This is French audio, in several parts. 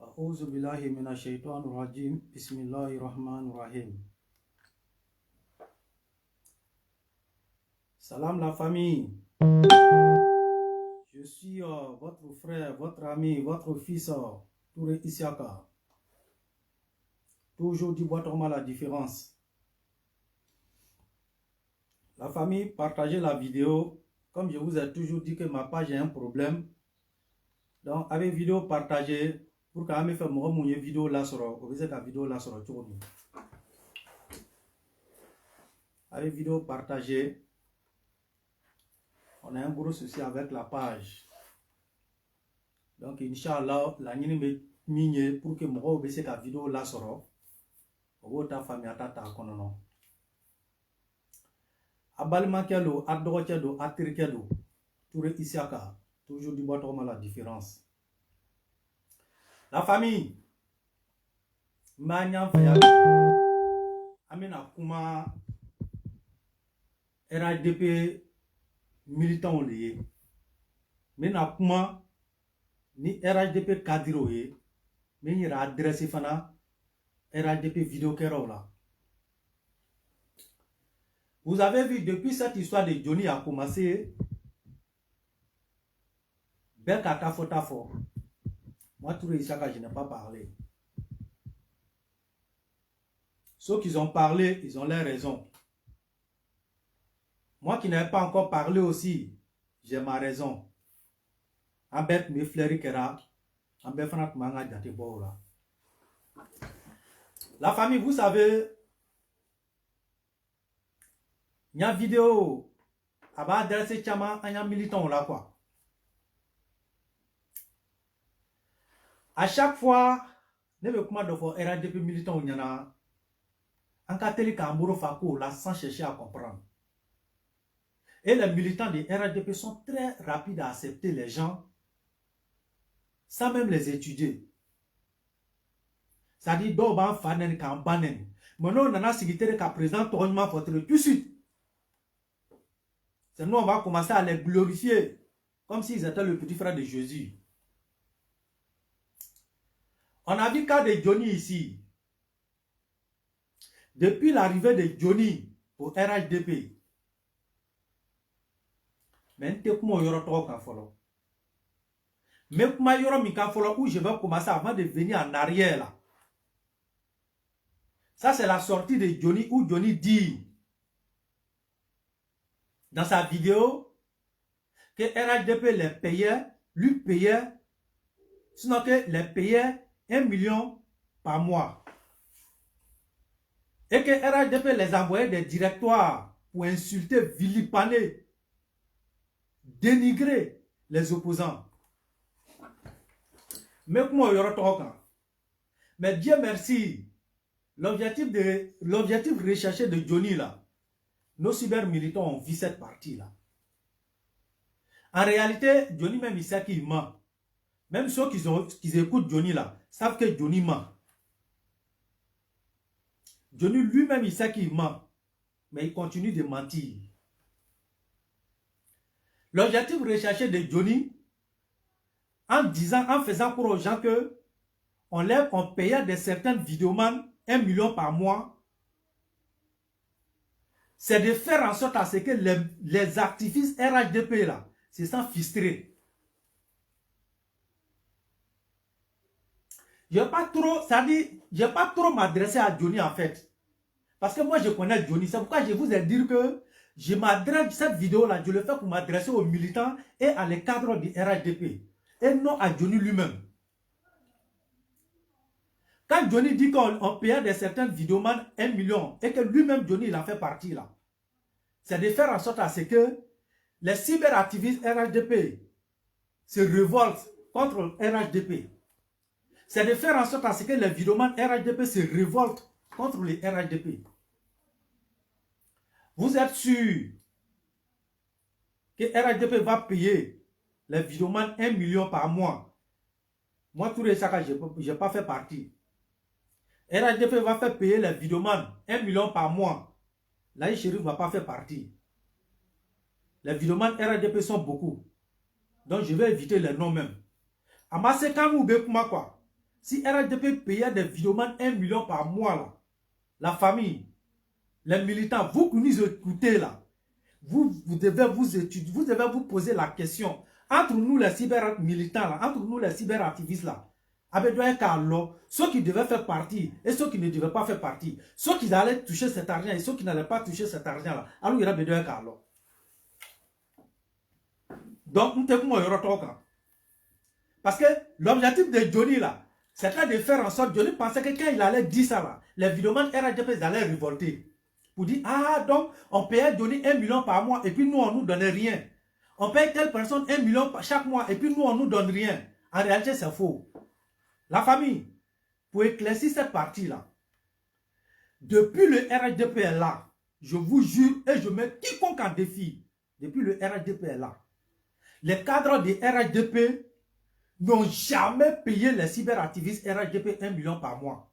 A'udhu billahi minash shaitanir rajim. Bismillahir rahmanir rahim. Salam la famille. Je suis votre frère, votre ami, votre fils Touré Isiaka. Toujours du bois tourment la différence. La famille, partagez la vidéo. Comme je vous ai toujours dit que ma page a un problème. Donc avec vidéo partagée. Pour que me fait mon vidéo là sur la vidéo là sur le avec vidéo partagée, on a un gros souci avec la page. Donc Inch'Allah la mine pour que mon la vidéo là sur ta famille atata konono abalma kelo adoro kedo atirkedo Touré Isiaka toujours du bois la différence. La famille, Manya Fayab, Amena Kuma, RADP militant lié, Mena Kuma, ni RADP cadre, mais il y a adressé Fana, RADP vidéo Kerola. Vous avez vu depuis cette histoire de Johnny a commencé, Belkata Fotafo. Moi, Touré Isiaka, je n'ai pas parlé. Ceux qui ont parlé, ils ont leur raison. Moi qui n'ai pas encore parlé aussi, j'ai ma raison. Ambet me fleuri kera, ambet fanat manga jate bola. La famille, vous savez, il y a une vidéo, aba adressé chama, un militant là quoi. À chaque fois, ne veut comment de faire RADP militant ou yana, en catholique à Ambouro Fako là sans chercher à comprendre. Et les militants des RADP sont très rapides à accepter les gens sans même les étudier. Ça dit d'oban fanen kan banen. Maintenant on a sigité qu'à présent tournement faut tout de suite. C'est nous on va commencer à les glorifier comme s'ils étaient le petit frère de Jésus. On a vu cas de Johnny ici. Depuis l'arrivée de Johnny au RHDP, mais comment il y aura mais comment il y aura où je vais commencer avant de venir en arrière là. Ça c'est la sortie de Johnny où Johnny dit dans sa vidéo que RHDP les payait, lui payait, sinon que les payait 1 million par mois. et que RHDP les envoyait des directoires pour insulter, vilipender, dénigrer les opposants. Mais comment il y aura. Mais Dieu merci, l'objectif recherché de Johnny là, nos cyber-militants ont vu cette partie-là. En réalité, Johnny même il sait qu'il ment. Même ceux qui écoutent Johnny là, savent que Johnny ment. Johnny lui-même il sait qu'il ment. Mais il continue de mentir. L'objectif recherché de Johnny, en faisant croire aux gens que on payait de certains vidéomans 1 million par mois, c'est de faire en sorte à ce que les activistes RHDP là se sentent frustrés. Je n'ai pas trop m'adresser à Johnny en fait. Parce que moi je connais Johnny. C'est pourquoi je vous ai dit que je m'adresse, cette vidéo là, je le fais pour m'adresser aux militants et à les cadres du RHDP. Et non à Johnny lui-même. Quand Johnny dit qu'on payait de certaines vidéomans 1 million et que lui-même Johnny il en fait partie là, c'est de faire en sorte à ce que les cyberactivistes RHDP se révoltent contre RHDP. C'est de faire en sorte à ce que les vidéomans RHDP se révoltent contre les RHDP. Vous êtes sûr que RHDP va payer les vidéomans 1 million par mois? Moi, tout ça, je n'ai pas fait partie. RHDP va faire payer les vidéomans 1 million par mois. Là, Chérif ne va pas faire partie. Les vidéomans RHDP sont beaucoup. Donc, je vais éviter les noms même. Amassé Kamou Bekuma quoi. Si RHDP payait des vidéomans 1 million par mois, là, la famille, les militants, vous qui nous écoutez là, vous devez vous étudier, vous devez vous poser la question. Entre nous les cyber-militants là, entre nous les cyber-activistes là, ceux qui devaient faire partie et ceux qui ne devaient pas faire partie, ceux qui allaient toucher cet argent et ceux qui n'allaient pas toucher cet argent là, alors il y aura besoin de Carlo. Donc, nous devons parce que l'objectif de Johnny là, c'était de faire en sorte, Johnny pensait que quand il allait dire ça là, les vidéomans RHDP allaient révolter. Pour dire, ah donc, on payait Johnny 1 million par mois et puis nous on nous donnait rien. On paye telle personne 1 million chaque mois et puis nous on nous donne rien. En réalité c'est faux. La famille, pour éclaircir cette partie là, depuis le RHDP est là, je vous jure et je mets quiconque en défi, depuis le RHDP est là, les cadres des RHDP n'ont jamais payé les cyberactivistes RHDP 1 million par mois.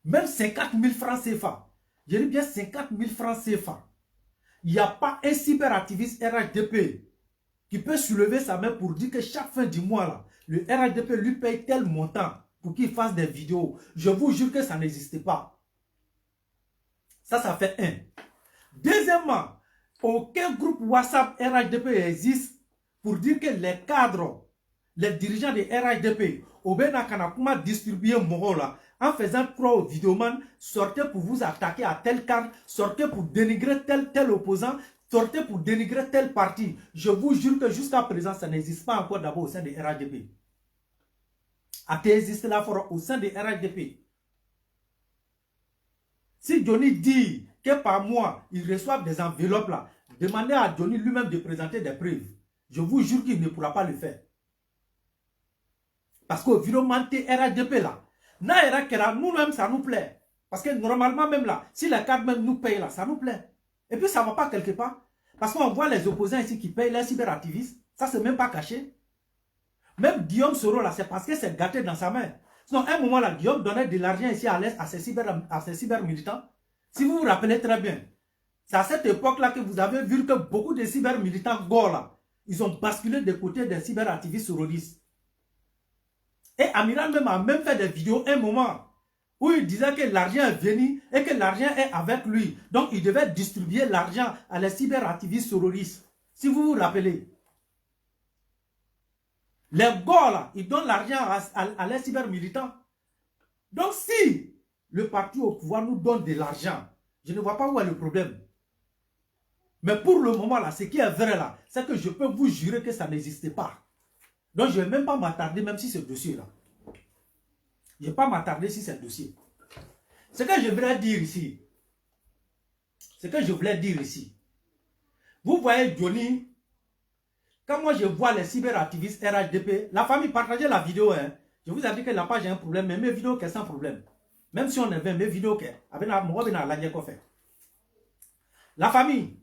Même 50 000 francs CFA. Je dis bien 50 000 francs CFA. Il n'y a pas un cyberactiviste RHDP qui peut soulever sa main pour dire que chaque fin du mois, là, le RHDP lui paye tel montant pour qu'il fasse des vidéos. Je vous jure que ça n'existe pas. Ça fait un. Deuxièmement, aucun groupe WhatsApp RHDP existe pour dire que les cadres, les dirigeants de RHDP, au Benakana distribuer Moro là, en faisant croire aux vidéomans, sortez pour vous attaquer à tel cadre, sortez pour dénigrer tel opposant, sortez pour dénigrer tel parti. Je vous jure que jusqu'à présent, ça n'existe pas encore d'abord au sein des RHDP. Ça existe là au sein des RHDP. Si Johnny dit que par mois, ils reçoivent des enveloppes là, demandez à Johnny lui-même de présenter des preuves. Je vous jure qu'il ne pourra pas le faire. Parce qu'au vidéoman RHDP là, nous-mêmes ça nous plaît. Parce que normalement même là, si la carte même nous paye là, ça nous plaît. Et puis ça ne va pas quelque part. Parce qu'on voit les opposants ici qui payent les cyberactivistes. Ça c'est même pas caché. Même Guillaume Soro là, c'est parce que c'est gâté dans sa main. Sinon, à un moment là, Guillaume donnait de l'argent ici à l'Est à ses cyber-militants. Si vous vous rappelez très bien, c'est à cette époque là que vous avez vu que beaucoup de cyber-militants gore là, ils ont basculé des côtés des cyberactivistes sororistes. Et Amiral même a même fait des vidéos un moment où il disait que l'argent est venu et que l'argent est avec lui. Donc il devait distribuer l'argent à les cyberactivistes terroristes. Si vous vous rappelez. Les gars là, ils donnent l'argent à les cybermilitants. Donc si le parti au pouvoir nous donne de l'argent, je ne vois pas où est le problème. Mais pour le moment là, ce qui est vrai là, c'est que je peux vous jurer que ça n'existait pas. Donc, je ne vais même pas m'attarder même si ce dossier-là. Je ne vais pas m'attarder sur ce dossier. Ce que je voulais dire ici, vous voyez Johnny, quand moi je vois les cyberactivistes RHDP, la famille partagez la vidéo, hein. Je vous ai dit que la page a un problème, mais mes vidéos sont sans problème. Même si on est 20, mes vidéos, la famille,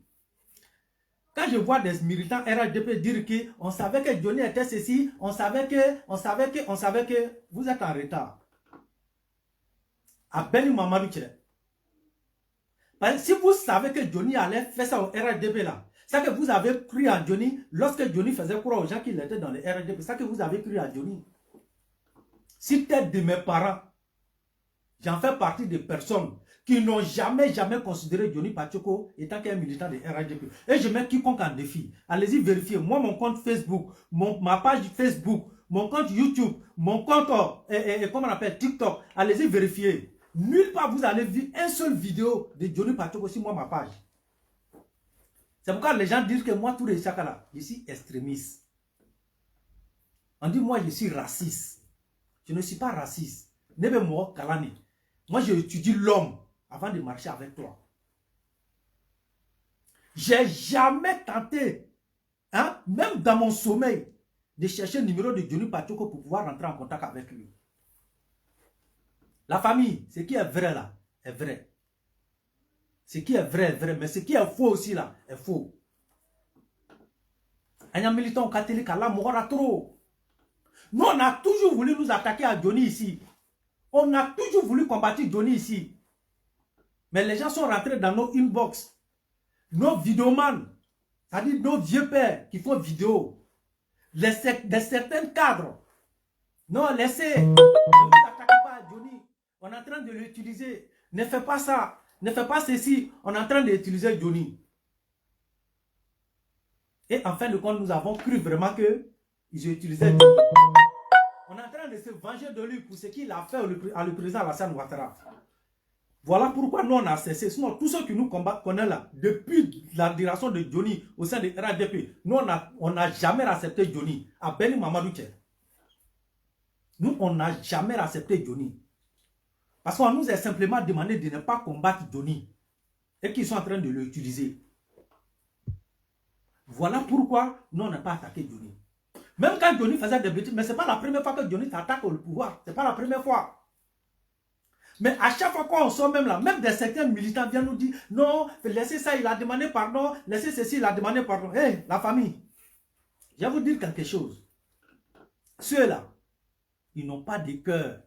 quand je vois des militants RHDP dire qu'on savait que Johnny était ceci, on savait que, vous êtes en retard. À Beni Mamadou Tchè. Si vous savez que Johnny allait faire ça au RHDP là, c'est que vous avez cru à Johnny lorsque Johnny faisait croire aux gens qu'il était dans le RHDP. C'est que vous avez cru à Johnny. Si tête de mes parents, j'en fais partie des personnes qui n'ont jamais considéré Johnny Pachoko étant qu'un militant de RHDP. Et je mets quiconque en défi. Allez-y vérifier. Moi, mon compte Facebook, ma page Facebook, mon compte YouTube, mon compte, comment on appelle, TikTok. Allez-y vérifier. Nulle part vous allez voir une seule vidéo de Johnny Pachoko sur moi, ma page. C'est pourquoi les gens disent que moi, tous les chakala, je suis extrémiste. On dit moi, je suis raciste. Je ne suis pas raciste. Nebe moi, Kalani. Moi, je étudie l'homme avant de marcher avec toi. J'ai jamais tenté, hein, même dans mon sommeil, de chercher le numéro de Johnny Pachoko pour pouvoir rentrer en contact avec lui. La famille, ce qui est vrai là, est vrai. Ce qui est vrai est vrai, mais ce qui est faux aussi là, est faux. Un militant catholique à la mort trop. Nous, on a toujours voulu nous attaquer à Johnny ici. On a toujours voulu combattre Johnny ici. Mais les gens sont rentrés dans nos inbox. Nos vidéomans, c'est-à-dire nos vieux pères qui font vidéo. Certains cadres. Non, laissez. Ne vous attaquez pas à Johnny. On est en train de l'utiliser. Ne fais pas ça. Ne fais pas ceci. On est en train d'utiliser Johnny. Et en fin de compte, nous avons cru vraiment qu'ils utilisaient Johnny. On est en train de se venger de lui pour ce qu'il a fait à le président Alassane Ouattara. Voilà pourquoi nous on a cessé. Sinon, tous ceux qui nous combattent qu'on est là, depuis la direction de Johnny au sein de RHDP, nous on n'a jamais accepté Johnny à Beni Mamadou Tchè. Nous, on n'a jamais accepté Johnny. Parce qu'on nous a simplement demandé de ne pas combattre Johnny. Et qu'ils sont en train de l'utiliser. Voilà pourquoi nous on n'a pas attaqué Johnny. Même quand Johnny faisait des bêtises, mais ce n'est pas la première fois que Johnny s'attaque au pouvoir. Ce n'est pas la première fois. Mais à chaque fois qu'on sort même là, même des certains militants viennent nous dire, non, laissez ça, il a demandé pardon, laissez ceci, il a demandé pardon. Hé, la famille, je vais vous dire quelque chose. Ceux-là, ils n'ont pas de cœur.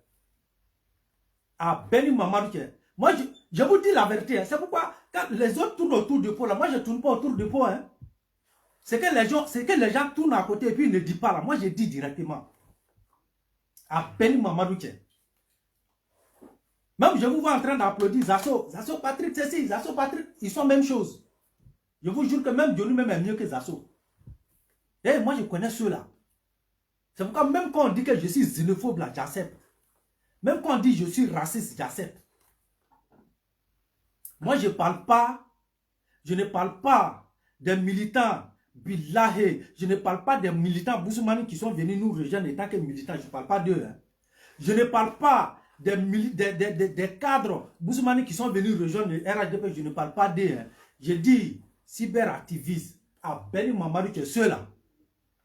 À Beni Mamadou Tchè. Moi, je vous dis la vérité. C'est pourquoi, quand les autres tournent autour du pot, là, moi, je ne tourne pas autour du pot. Hein. C'est que les gens tournent à côté et puis ils ne disent pas là. Moi, je dis directement. À Beni Mamadou Tchè. Même je vous vois en train d'applaudir Zasso. Zasso Patrick, c'est si. Zasso Patrick, ils sont même chose. Je vous jure que même Johnny même est mieux que Zasso. Et moi, je connais ceux-là. C'est pourquoi même quand on dit que je suis xénophobe, là, j'accepte. Même quand on dit que je suis raciste, j'accepte. Moi, je ne parle pas des militants Billahi. Je ne parle pas des militants Boussoumani qui sont venus nous rejoindre en tant que militants. Je ne parle pas d'eux. Hein. Je ne parle pas des cadres Boussoumani qui sont venus rejoindre le RHDP. Je ne parle pas d'eux. Hein. Je dis cyberactivistes à Beni Mamadou Tchè, ceux-là.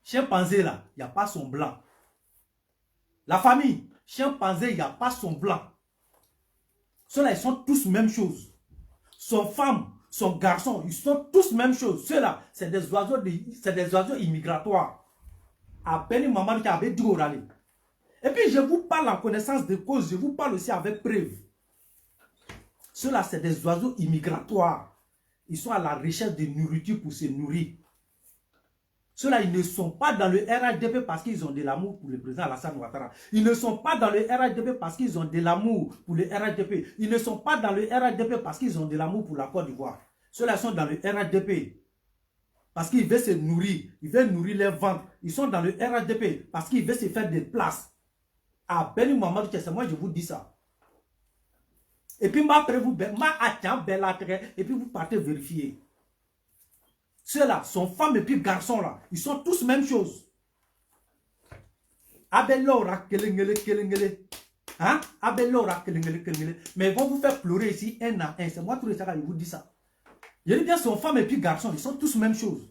Chimpanzé là, il n'y a pas son blanc. La famille, chimpanzé, il n'y a pas son blanc. Ceux-là, ils sont tous même chose. Son femme, son garçon, ils sont tous même chose. Ceux-là, c'est des oiseaux immigratoires. À Beni Mamadou Tchè avait dit orale. Et puis, je vous parle en connaissance de cause, je vous parle aussi avec preuve. Ceux-là, c'est des oiseaux immigratoires. Ils sont à la recherche de nourriture pour se nourrir. Ceux-là, ils ne sont pas dans le RHDP parce qu'ils ont de l'amour pour le président Alassane Ouattara. Ils ne sont pas dans le RHDP parce qu'ils ont de l'amour pour le RHDP. Ils ne sont pas dans le RHDP parce qu'ils ont de l'amour pour la Côte d'Ivoire. Ceux-là sont dans le RHDP parce qu'ils veulent se nourrir. Ils veulent nourrir leur ventre. Ils sont dans le RHDP parce qu'ils veulent se faire des places. Ah, Beni Mamadou Tchè, c'est moi, je vous dis ça. Et puis, après vous, et puis vous partez vérifier. Ceux-là, sont femmes et puis garçons là, ils sont tous même chose. Abelora kelengele kelengele. Hein? Mais ils vont vous faire pleurer ici un à un. C'est moi tout le temps je vous dis ça. Je dis bien, son femme et puis garçon, ils sont tous la même chose.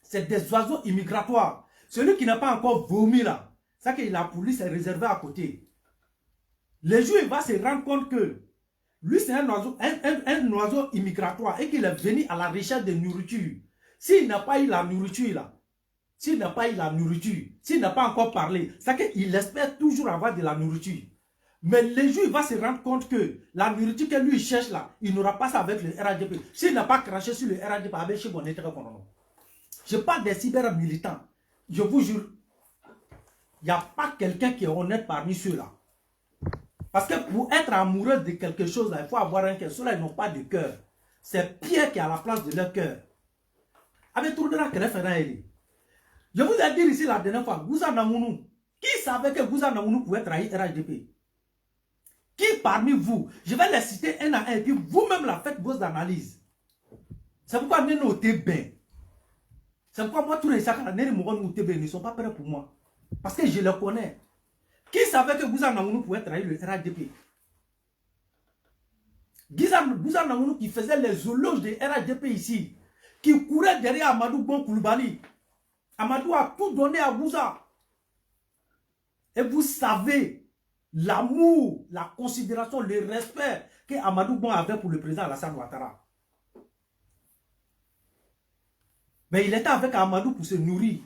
C'est des oiseaux immigratoires. Celui qui n'a pas encore vomi là, ça que la police est réservée à côté. Les jours, il va se rendre compte que lui, c'est un oiseau immigratoire et qu'il est venu à la recherche de nourriture. S'il n'a pas eu la nourriture là, s'il n'a pas eu la nourriture, s'il n'a pas encore parlé, c'est qu'il espère toujours avoir de la nourriture. Mais les jours, il va se rendre compte que la nourriture que lui cherche là, il n'aura pas ça avec le RADP. S'il n'a pas craché sur le RADP avec chez bon intérêt, je parle des cyber-militants. Je vous jure, il n'y a pas quelqu'un qui est honnête parmi ceux-là. Parce que pour être amoureux de quelque chose, là, il faut avoir un cœur. Ceux-là, ils n'ont pas de cœur. C'est Pierre qui est à la place de leur cœur. Avec tout le monde, je vous ai dit ici la dernière fois, Gouza Namounou, qui savait que Gouza Namounou pouvait trahir RHDP? Qui parmi vous? Je vais les citer un à un, et puis vous-même la faites vos analyses. C'est pourquoi nous notez bien. C'est pourquoi moi, tous les sacs ne sont pas prêts pour moi. Parce que je les connais. Qui savait que Gouza Namounou pouvait trahir le RHDP? Gouza Namounou qui faisait les éloges de RHDP ici, qui courait derrière Amadou Bon Koulibaly. Amadou a tout donné à Gouza. Et vous savez l'amour, la considération, le respect que Amadou Bon avait pour le président Alassane Ouattara. Mais il était avec Amadou pour se nourrir.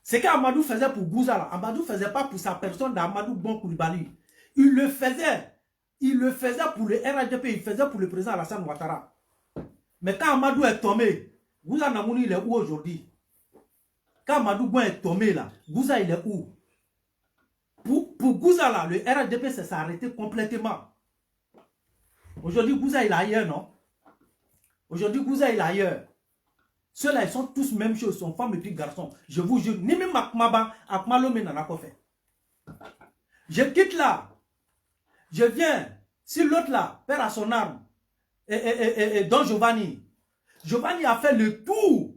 Ce qu'Amadou faisait pour Gouza, Amadou ne faisait pas pour sa personne d'Amadou Bon Koulibaly. Il le faisait pour le RHDP, il faisait pour le président Alassane Ouattara. Mais quand Amadou est tombé, Gouza Namounou, il est où aujourd'hui? Quand Amadou Bon est tombé là, Gouza, il est où? Pour Gouza là, le RHDP s'est arrêté complètement. Aujourd'hui, Gouza, il est ailleurs, non? Aujourd'hui, Gouza, il est ailleurs. Ceux-là, ils sont tous même chose, sont femmes et puis garçons. Je vous jure, ni même Akmaba, Akmalome n'en a pas fait. Je quitte là. Je viens. Si l'autre là, perd à son arme, et Don Giovanni. Giovanni a fait le tour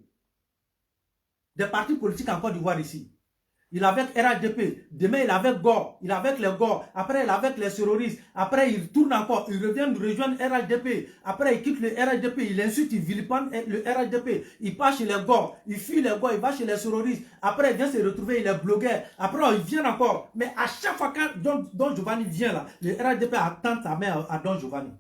des partis politiques en Côte d'Ivoire ici. Il est avec RHDP, demain il est avec Gore, il est avec les Gore, après il est avec les terroristes, après il tourne encore, il revient rejoindre RHDP, après il quitte le RHDP, il insulte, il vilipende le RHDP, il part chez les Gore, il fuit les Gore, il va chez les terroristes, après il vient se retrouver, il est blogueur, après il vient encore, mais à chaque fois que Don Giovanni vient là, le RHDP attend sa mère à Don Giovanni.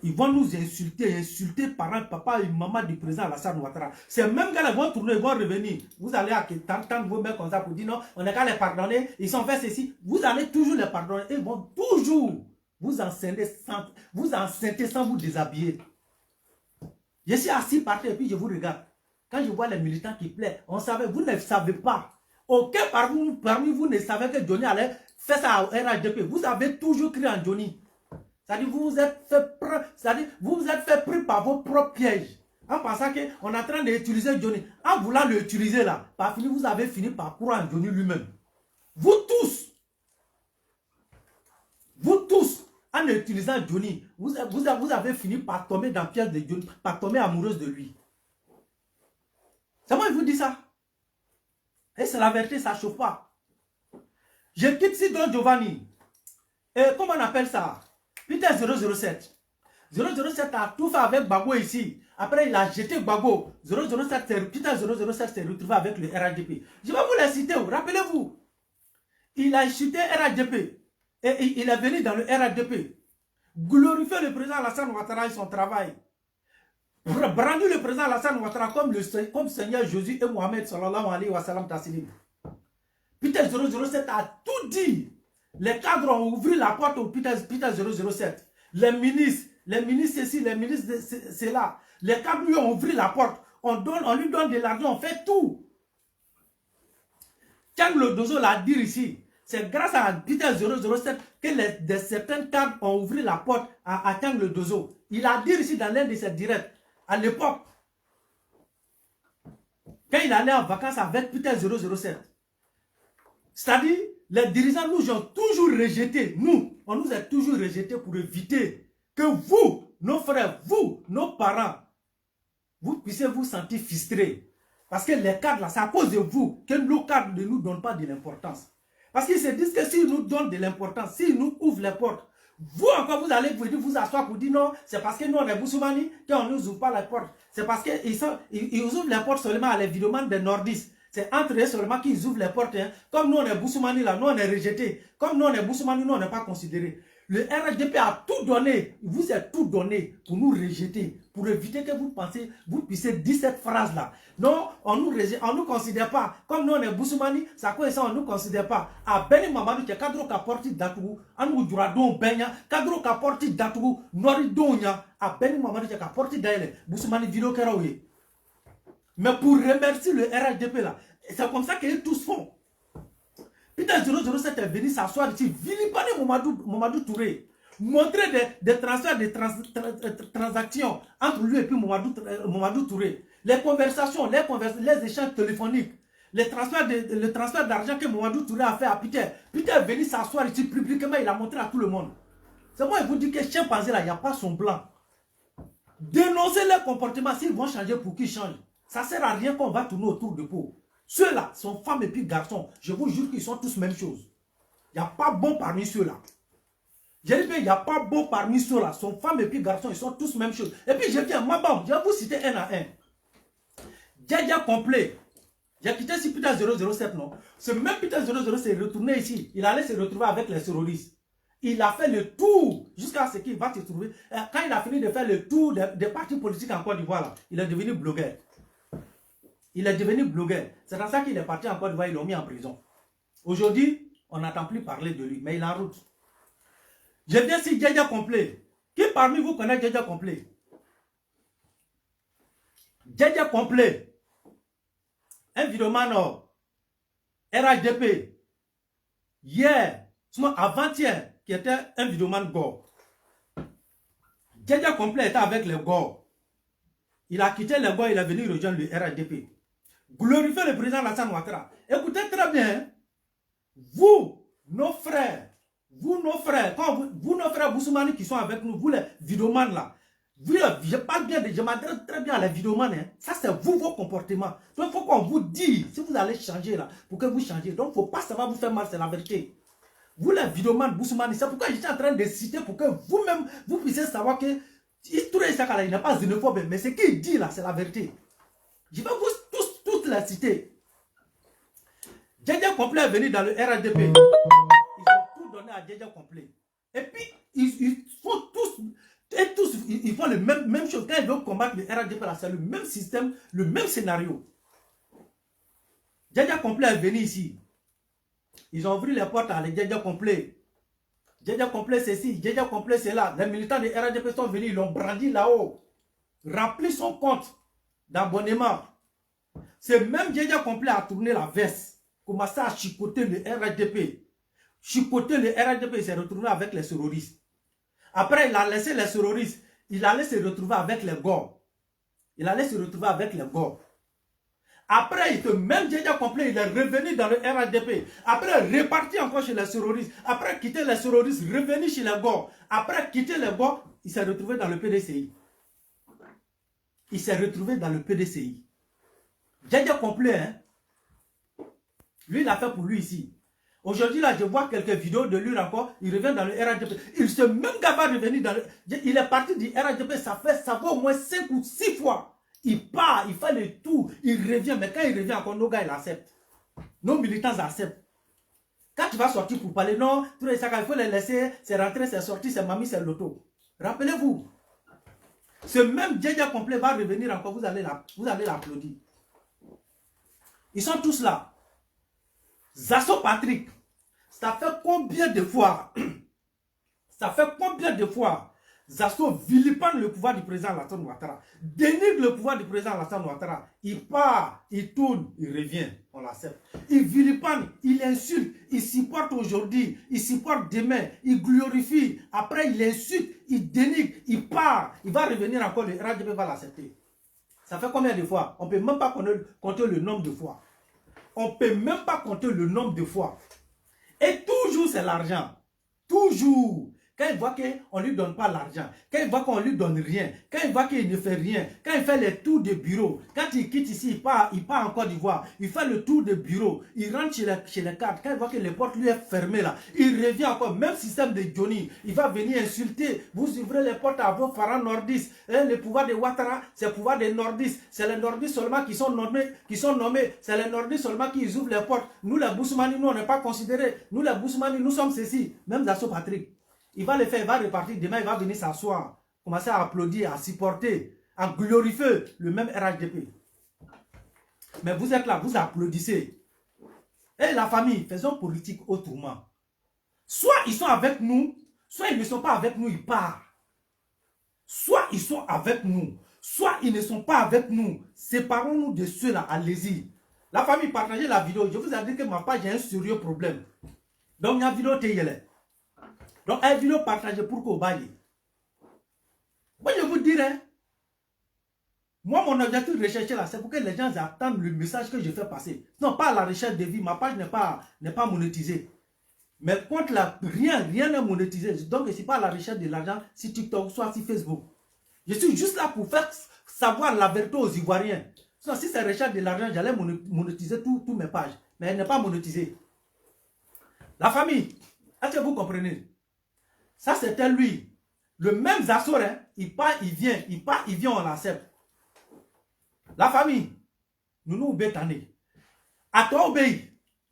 Ils vont nous insulter parents, papa et maman du président Alassane Ouattara. Ces mêmes gars vont tourner, ils vont revenir. Vous allez entendre vos mères comme ça pour dire non, on n'a qu'à les pardonner, ils sont fait ceci. Vous allez toujours les pardonner. Ils vont toujours vous enceintez sans vous déshabiller. Je suis assis par terre et puis je vous regarde. Quand je vois les militants qui plaident, on savait, vous ne savez pas. Aucun parmi vous ne savait que Johnny allait faire ça au RHDP. Vous avez toujours cru en Johnny. C'est-à-dire vous vous êtes fait pris par vos propres pièges. En pensant qu'on est en train d'utiliser Johnny. En voulant l'utiliser là, par fini, vous avez fini par croire en Johnny lui-même. Vous tous, en utilisant Johnny, vous avez fini par tomber dans le piège de Johnny, par tomber amoureuse de lui. C'est moi qui vous dis ça. Et c'est la vérité, ça ne chauffe pas. Je quitte ici Don Giovanni. Et comment on appelle ça? Peter 007. 007 a tout fait avec Bago ici. Après, il a jeté Bago. Peter 007 s'est retrouvé avec le RHDP. Je vais vous les citer. Rappelez-vous. Il a chuté RHDP. Et il est venu dans le RHDP. Glorifier le président Alassane Ouattara et son travail. Brandir le président Alassane Ouattara comme Seigneur Jésus et Mohamed sallallahu alayhi wa sallam taslim. Peter 007 a tout dit. Les cadres ont ouvert la porte au Peter 007. Les ministres ceci, les ministres cela. Les cadres lui ont ouvert la porte. On lui donne de l'argent, on fait tout. Tiang le Dozo l'a dit ici. C'est grâce à Peter 007 que certains cadres ont ouvert la porte à Tiang le Dozo. Il a dit ici dans l'un de ses directs. À l'époque, quand il allait en vacances avec Peter 007. C'est-à-dire, les dirigeants nous ont toujours rejetés. On nous a toujours rejetés pour éviter que vous, nos frères, vous, nos parents, vous puissiez vous sentir frustrés. Parce que les cadres, là, c'est à cause de vous que nos cadres ne nous donnent pas de l'importance. Parce qu'ils se disent que s'ils nous donnent de l'importance, s'ils nous ouvrent les portes, vous encore, vous allez vous asseoir pour dire non, c'est parce que nous, on est Boussoumani, qu'on ne nous ouvre pas les portes. C'est parce qu'ils ouvrent les portes seulement à les vidéomans des nordistes. C'est entre eux seulement qu'ils ouvrent les portes. Hein. Comme nous, on est Boussoumani, là, nous, on est rejetés. Comme nous, on est Boussoumani, nous, on n'est pas considérés. Le RHDP a tout donné, vous a tout donné pour nous rejeter, pour éviter que vous puissiez dire cette phrase-là. Non, on nous considère pas. Comme nous, on est Boussoumani, ça quoi ça, on nous considère pas. À Beni Mamadou, qui est cadre qui porte d'Atougou, à nous Duradon Benya, cadre qui porte d'Atougou, Nori Donya, à Beni Mamadou, qui est porte d'Aile, Boussoumani Vidéo Keraoué. Mais pour remercier le RHDP là, c'est comme ça qu'ils tous font. Peter 007 est venu s'asseoir ici, vilipaner Mamadou Touré, montrer des transferts, des transactions entre lui et puis Mamadou Touré, les conversations, les échanges téléphoniques, le transfert d'argent que Mamadou Touré a fait à Peter. Peter est venu s'asseoir ici publiquement, il a montré à tout le monde. C'est moi qui vous dis que chimpanzé là, il n'y a pas son blanc. Dénoncez leur comportement, s'ils vont changer pour qu'ils changent. Ça ne sert à rien qu'on va tourner autour de peau. Ceux-là sont femmes et puis garçons. Je vous jure qu'ils sont tous même chose. Il n'y a pas bon parmi ceux-là. J'ai dit qu'il n'y a pas bon parmi ceux-là. Sont femmes et puis garçons, ils sont tous même chose. Et puis je viens, je vais vous citer un à un. Djadja complet. J'ai quitté ici Peter 007, non? Ce même Peter 00 s'est retourné ici. Il allait se retrouver avec les terroristes. Il a fait le tour jusqu'à ce qu'il va se trouver. Quand il a fini de faire le tour des partis politiques en Côte d'Ivoire, il est devenu blogueur. Il est devenu blogueur. C'est dans ça qu'il est parti en Côte d'Ivoire, ils l'ont mis en prison. Aujourd'hui, on n'entend plus parler de lui, mais il est en route. Je viens ici Djadja complet. Qui parmi vous connaît Djadja complet? Djadja complet. Un vidéoman RHDP. Hier, avant-hier, qui était un vidéoman Gore. Djadja complet était avec les Gore. Il a quitté les Gore, il est venu rejoindre le RHDP. Glorifiez le président Alassane Ouattara. Écoutez très bien, vous, nos frères, quand vous nos frères Boussoumani qui sont avec nous, vous les vidéomans là, je parle bien, je m'adresse très bien à les vidéomans, hein. Ça c'est vous, vos comportements. Donc il faut qu'on vous dise, si vous allez changer là, pour que vous changiez. Donc il ne faut pas, ça va vous faire mal, c'est la vérité. Vous les vidéomans Boussoumani, c'est pourquoi je suis en train de citer pour que vous-même, vous puissiez savoir que Touré Issaka il n'est pas xénophobe, mais ce qu'il dit là, c'est la vérité. Je vais vous toute la cité. Djadja complet est venu dans le RHDP. Ils ont tout donné à Djadja complet. Et puis, ils font tous, ils font le même chose. Quand ils veulent combattre le RHDP, c'est le même système, le même scénario. Djadja complet est venu ici. Ils ont ouvert les portes à Djadja complet. Djadja complet c'est ici, Djadja complet c'est là. Les militants de RHDP sont venus, ils l'ont brandi là-haut. Rempli son compte d'abonnement. C'est même Djadja complet a tourné la veste, commencé à chicoter le RHDP. Chicoter le RHDP, il s'est retrouvé avec les terroristes. Après, il a laissé les terroristes, il allait se retrouver avec les Gore. Il allait se retrouver avec les Gore. Après, même Djadja complet, il est revenu dans le RHDP. Après, reparti encore chez les terroristes. Après, quitter les terroristes, revenu chez les Gore. Après, quitter les Gore, il s'est retrouvé dans le PDCI. Il s'est retrouvé dans le PDCI. Djadja complet, hein. Lui, il a fait pour lui ici. Aujourd'hui, là, je vois quelques vidéos de lui encore. Il revient dans le RHDP. Il se même gars va revenir dans le... Il est parti du RHDP, ça va au moins 5 ou 6 fois. Il part, il fait le tour, il revient. Mais quand il revient encore, nos gars, ils acceptent. Nos militants acceptent. Quand tu vas sortir pour parler, non, il faut les laisser, c'est rentré, c'est sorti, c'est mamie, c'est l'auto. Rappelez-vous. Ce même Djadja complet va revenir encore, vous allez l'applaudir. Ils sont tous là. Zasso Patrick, ça fait combien de fois Zasso vilipende le pouvoir du président Alassane Ouattara, dénigre le pouvoir du président Alassane Ouattara. Il part, il tourne, il revient, on l'accepte. Il vilipende, il insulte, il supporte aujourd'hui, il supporte demain, il glorifie, après il insulte, il dénigre, il part, il va revenir encore, le RHDP va l'accepter. Ça fait combien de fois? On ne peut même pas compter le nombre de fois. On ne peut même pas compter le nombre de fois. Et toujours, c'est l'argent. Toujours. Quand il voit qu'on ne lui donne pas l'argent, quand il voit qu'on ne lui donne rien, quand il voit qu'il ne fait rien, quand il fait les tours de bureau, quand il quitte ici, il part en Côte d'Ivoire, il fait le tour de bureau, il rentre chez les cadres, quand il voit que les portes lui est fermées là, il revient encore, même système de Johnny, il va venir insulter, vous ouvrez les portes à vos pharaons nordistes, le pouvoir de Ouattara, c'est le pouvoir des nordistes, c'est les nordistes seulement qui sont nommés, c'est les nordistes seulement qui ouvrent les portes, nous les Boussoumani, nous on n'est pas considérés, nous les Boussoumani, nous sommes ceci, même Dasso Patrick. Il va le faire, il va repartir. Demain, il va venir s'asseoir, commencer à applaudir, à supporter, à glorifier le même RHDP. Mais vous êtes là, vous applaudissez. Et la famille, faisons politique autrement. Soit ils sont avec nous, soit ils ne sont pas avec nous, ils partent. Soit ils sont avec nous, soit ils ne sont pas avec nous. Séparons-nous de ceux-là, allez-y. La famille, partagez la vidéo. Je vous ai dit que ma page a un sérieux problème. Donc, il y a une vidéo télé. Donc, une vidéo partagée pour qu'on baille. Moi, je vous dirais, moi, mon objectif de rechercher là, c'est pour que les gens attendent le message que je fais passer. Non, pas la recherche de vie. Ma page n'est pas monétisée. Mais contre rien n'est monétisé. Donc, je ne suis pas à la recherche de l'argent sur TikTok, soit sur Facebook. Je suis juste là pour faire savoir la vérité aux Ivoiriens. Sinon, si c'est recherche de l'argent, j'allais monétiser toutes mes pages. Mais elle n'est pas monétisée. La famille, est-ce que vous comprenez? Ça, c'était lui. Le même Zassor, hein, il part, il vient, on l'accepte. La famille, nous bétané. À toi, obéir.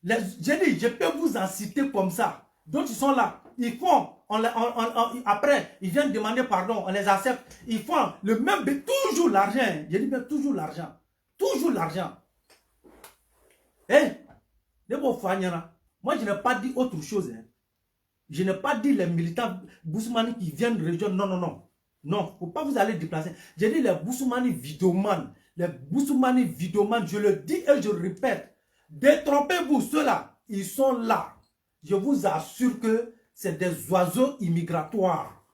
J'ai dit, je peux vous en citer comme ça. D'autres, ils sont là. Ils font, après, ils viennent demander pardon, on les accepte. Ils font le même, toujours l'argent. J'ai dit, mais toujours l'argent. Toujours l'argent. Moi, je n'ai pas dit autre chose. Hein. Je n'ai pas dit les militants Boussoumani qui viennent de région. Non, non, non. Non, il ne faut pas vous aller déplacer. J'ai dit les Boussoumani vidomanes. Les Boussoumani vidomanes, je le dis et je le répète. Détrompez-vous, ceux-là, ils sont là. Je vous assure que c'est des oiseaux immigratoires.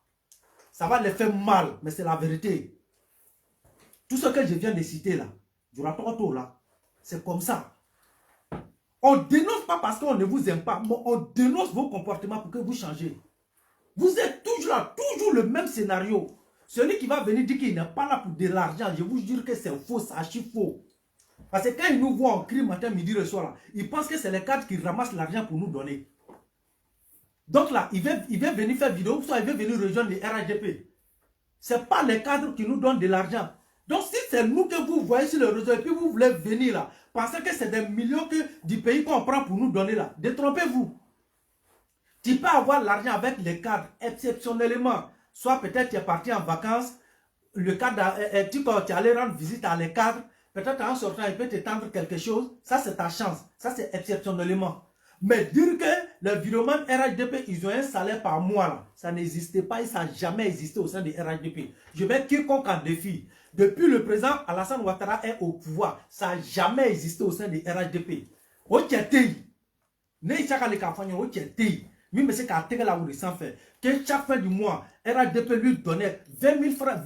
Ça va les faire mal, mais c'est la vérité. Tout ce que je viens de citer là, du rapport là, c'est comme ça. On ne dénonce pas parce qu'on ne vous aime pas, mais on dénonce vos comportements pour que vous changez. Vous êtes toujours là, toujours le même scénario. Celui qui va venir dire qu'il n'est pas là pour de l'argent, je vous jure que c'est faux, c'est archi faux. Parce que quand ils nous voient en cri matin, midi, le soir, là, ils pensent que c'est les cadres qui ramassent l'argent pour nous donner. Donc là, il veut venir faire vidéo, soit il veut venir rejoindre les RHDP. Ce n'est pas les cadres qui nous donnent de l'argent. Donc si c'est nous que vous voyez sur le réseau et puis vous voulez venir là, pensez que c'est des millions du pays qu'on prend pour nous donner là. Détrompez-vous. Tu peux avoir l'argent avec les cadres exceptionnellement. Soit peut-être tu es parti en vacances, le cadre, tu es allé rendre visite à les cadres, peut-être en sortant il peut t'étendre quelque chose. Ça c'est ta chance. Ça c'est exceptionnellement. Mais dire que les viromanes RHDP, ils ont un salaire par mois là, ça n'existait pas et ça n'a jamais existé au sein des RHDP. Je mets quiconque en défi. Depuis le président Alassane Ouattara est au pouvoir, ça n'a jamais existé au sein des RHDP. Ok, ne chaka le campagne, ok, mais monsieur qui a été là où il s'en fait, que chaque fin du mois, RHDP lui donnait 20 000 francs,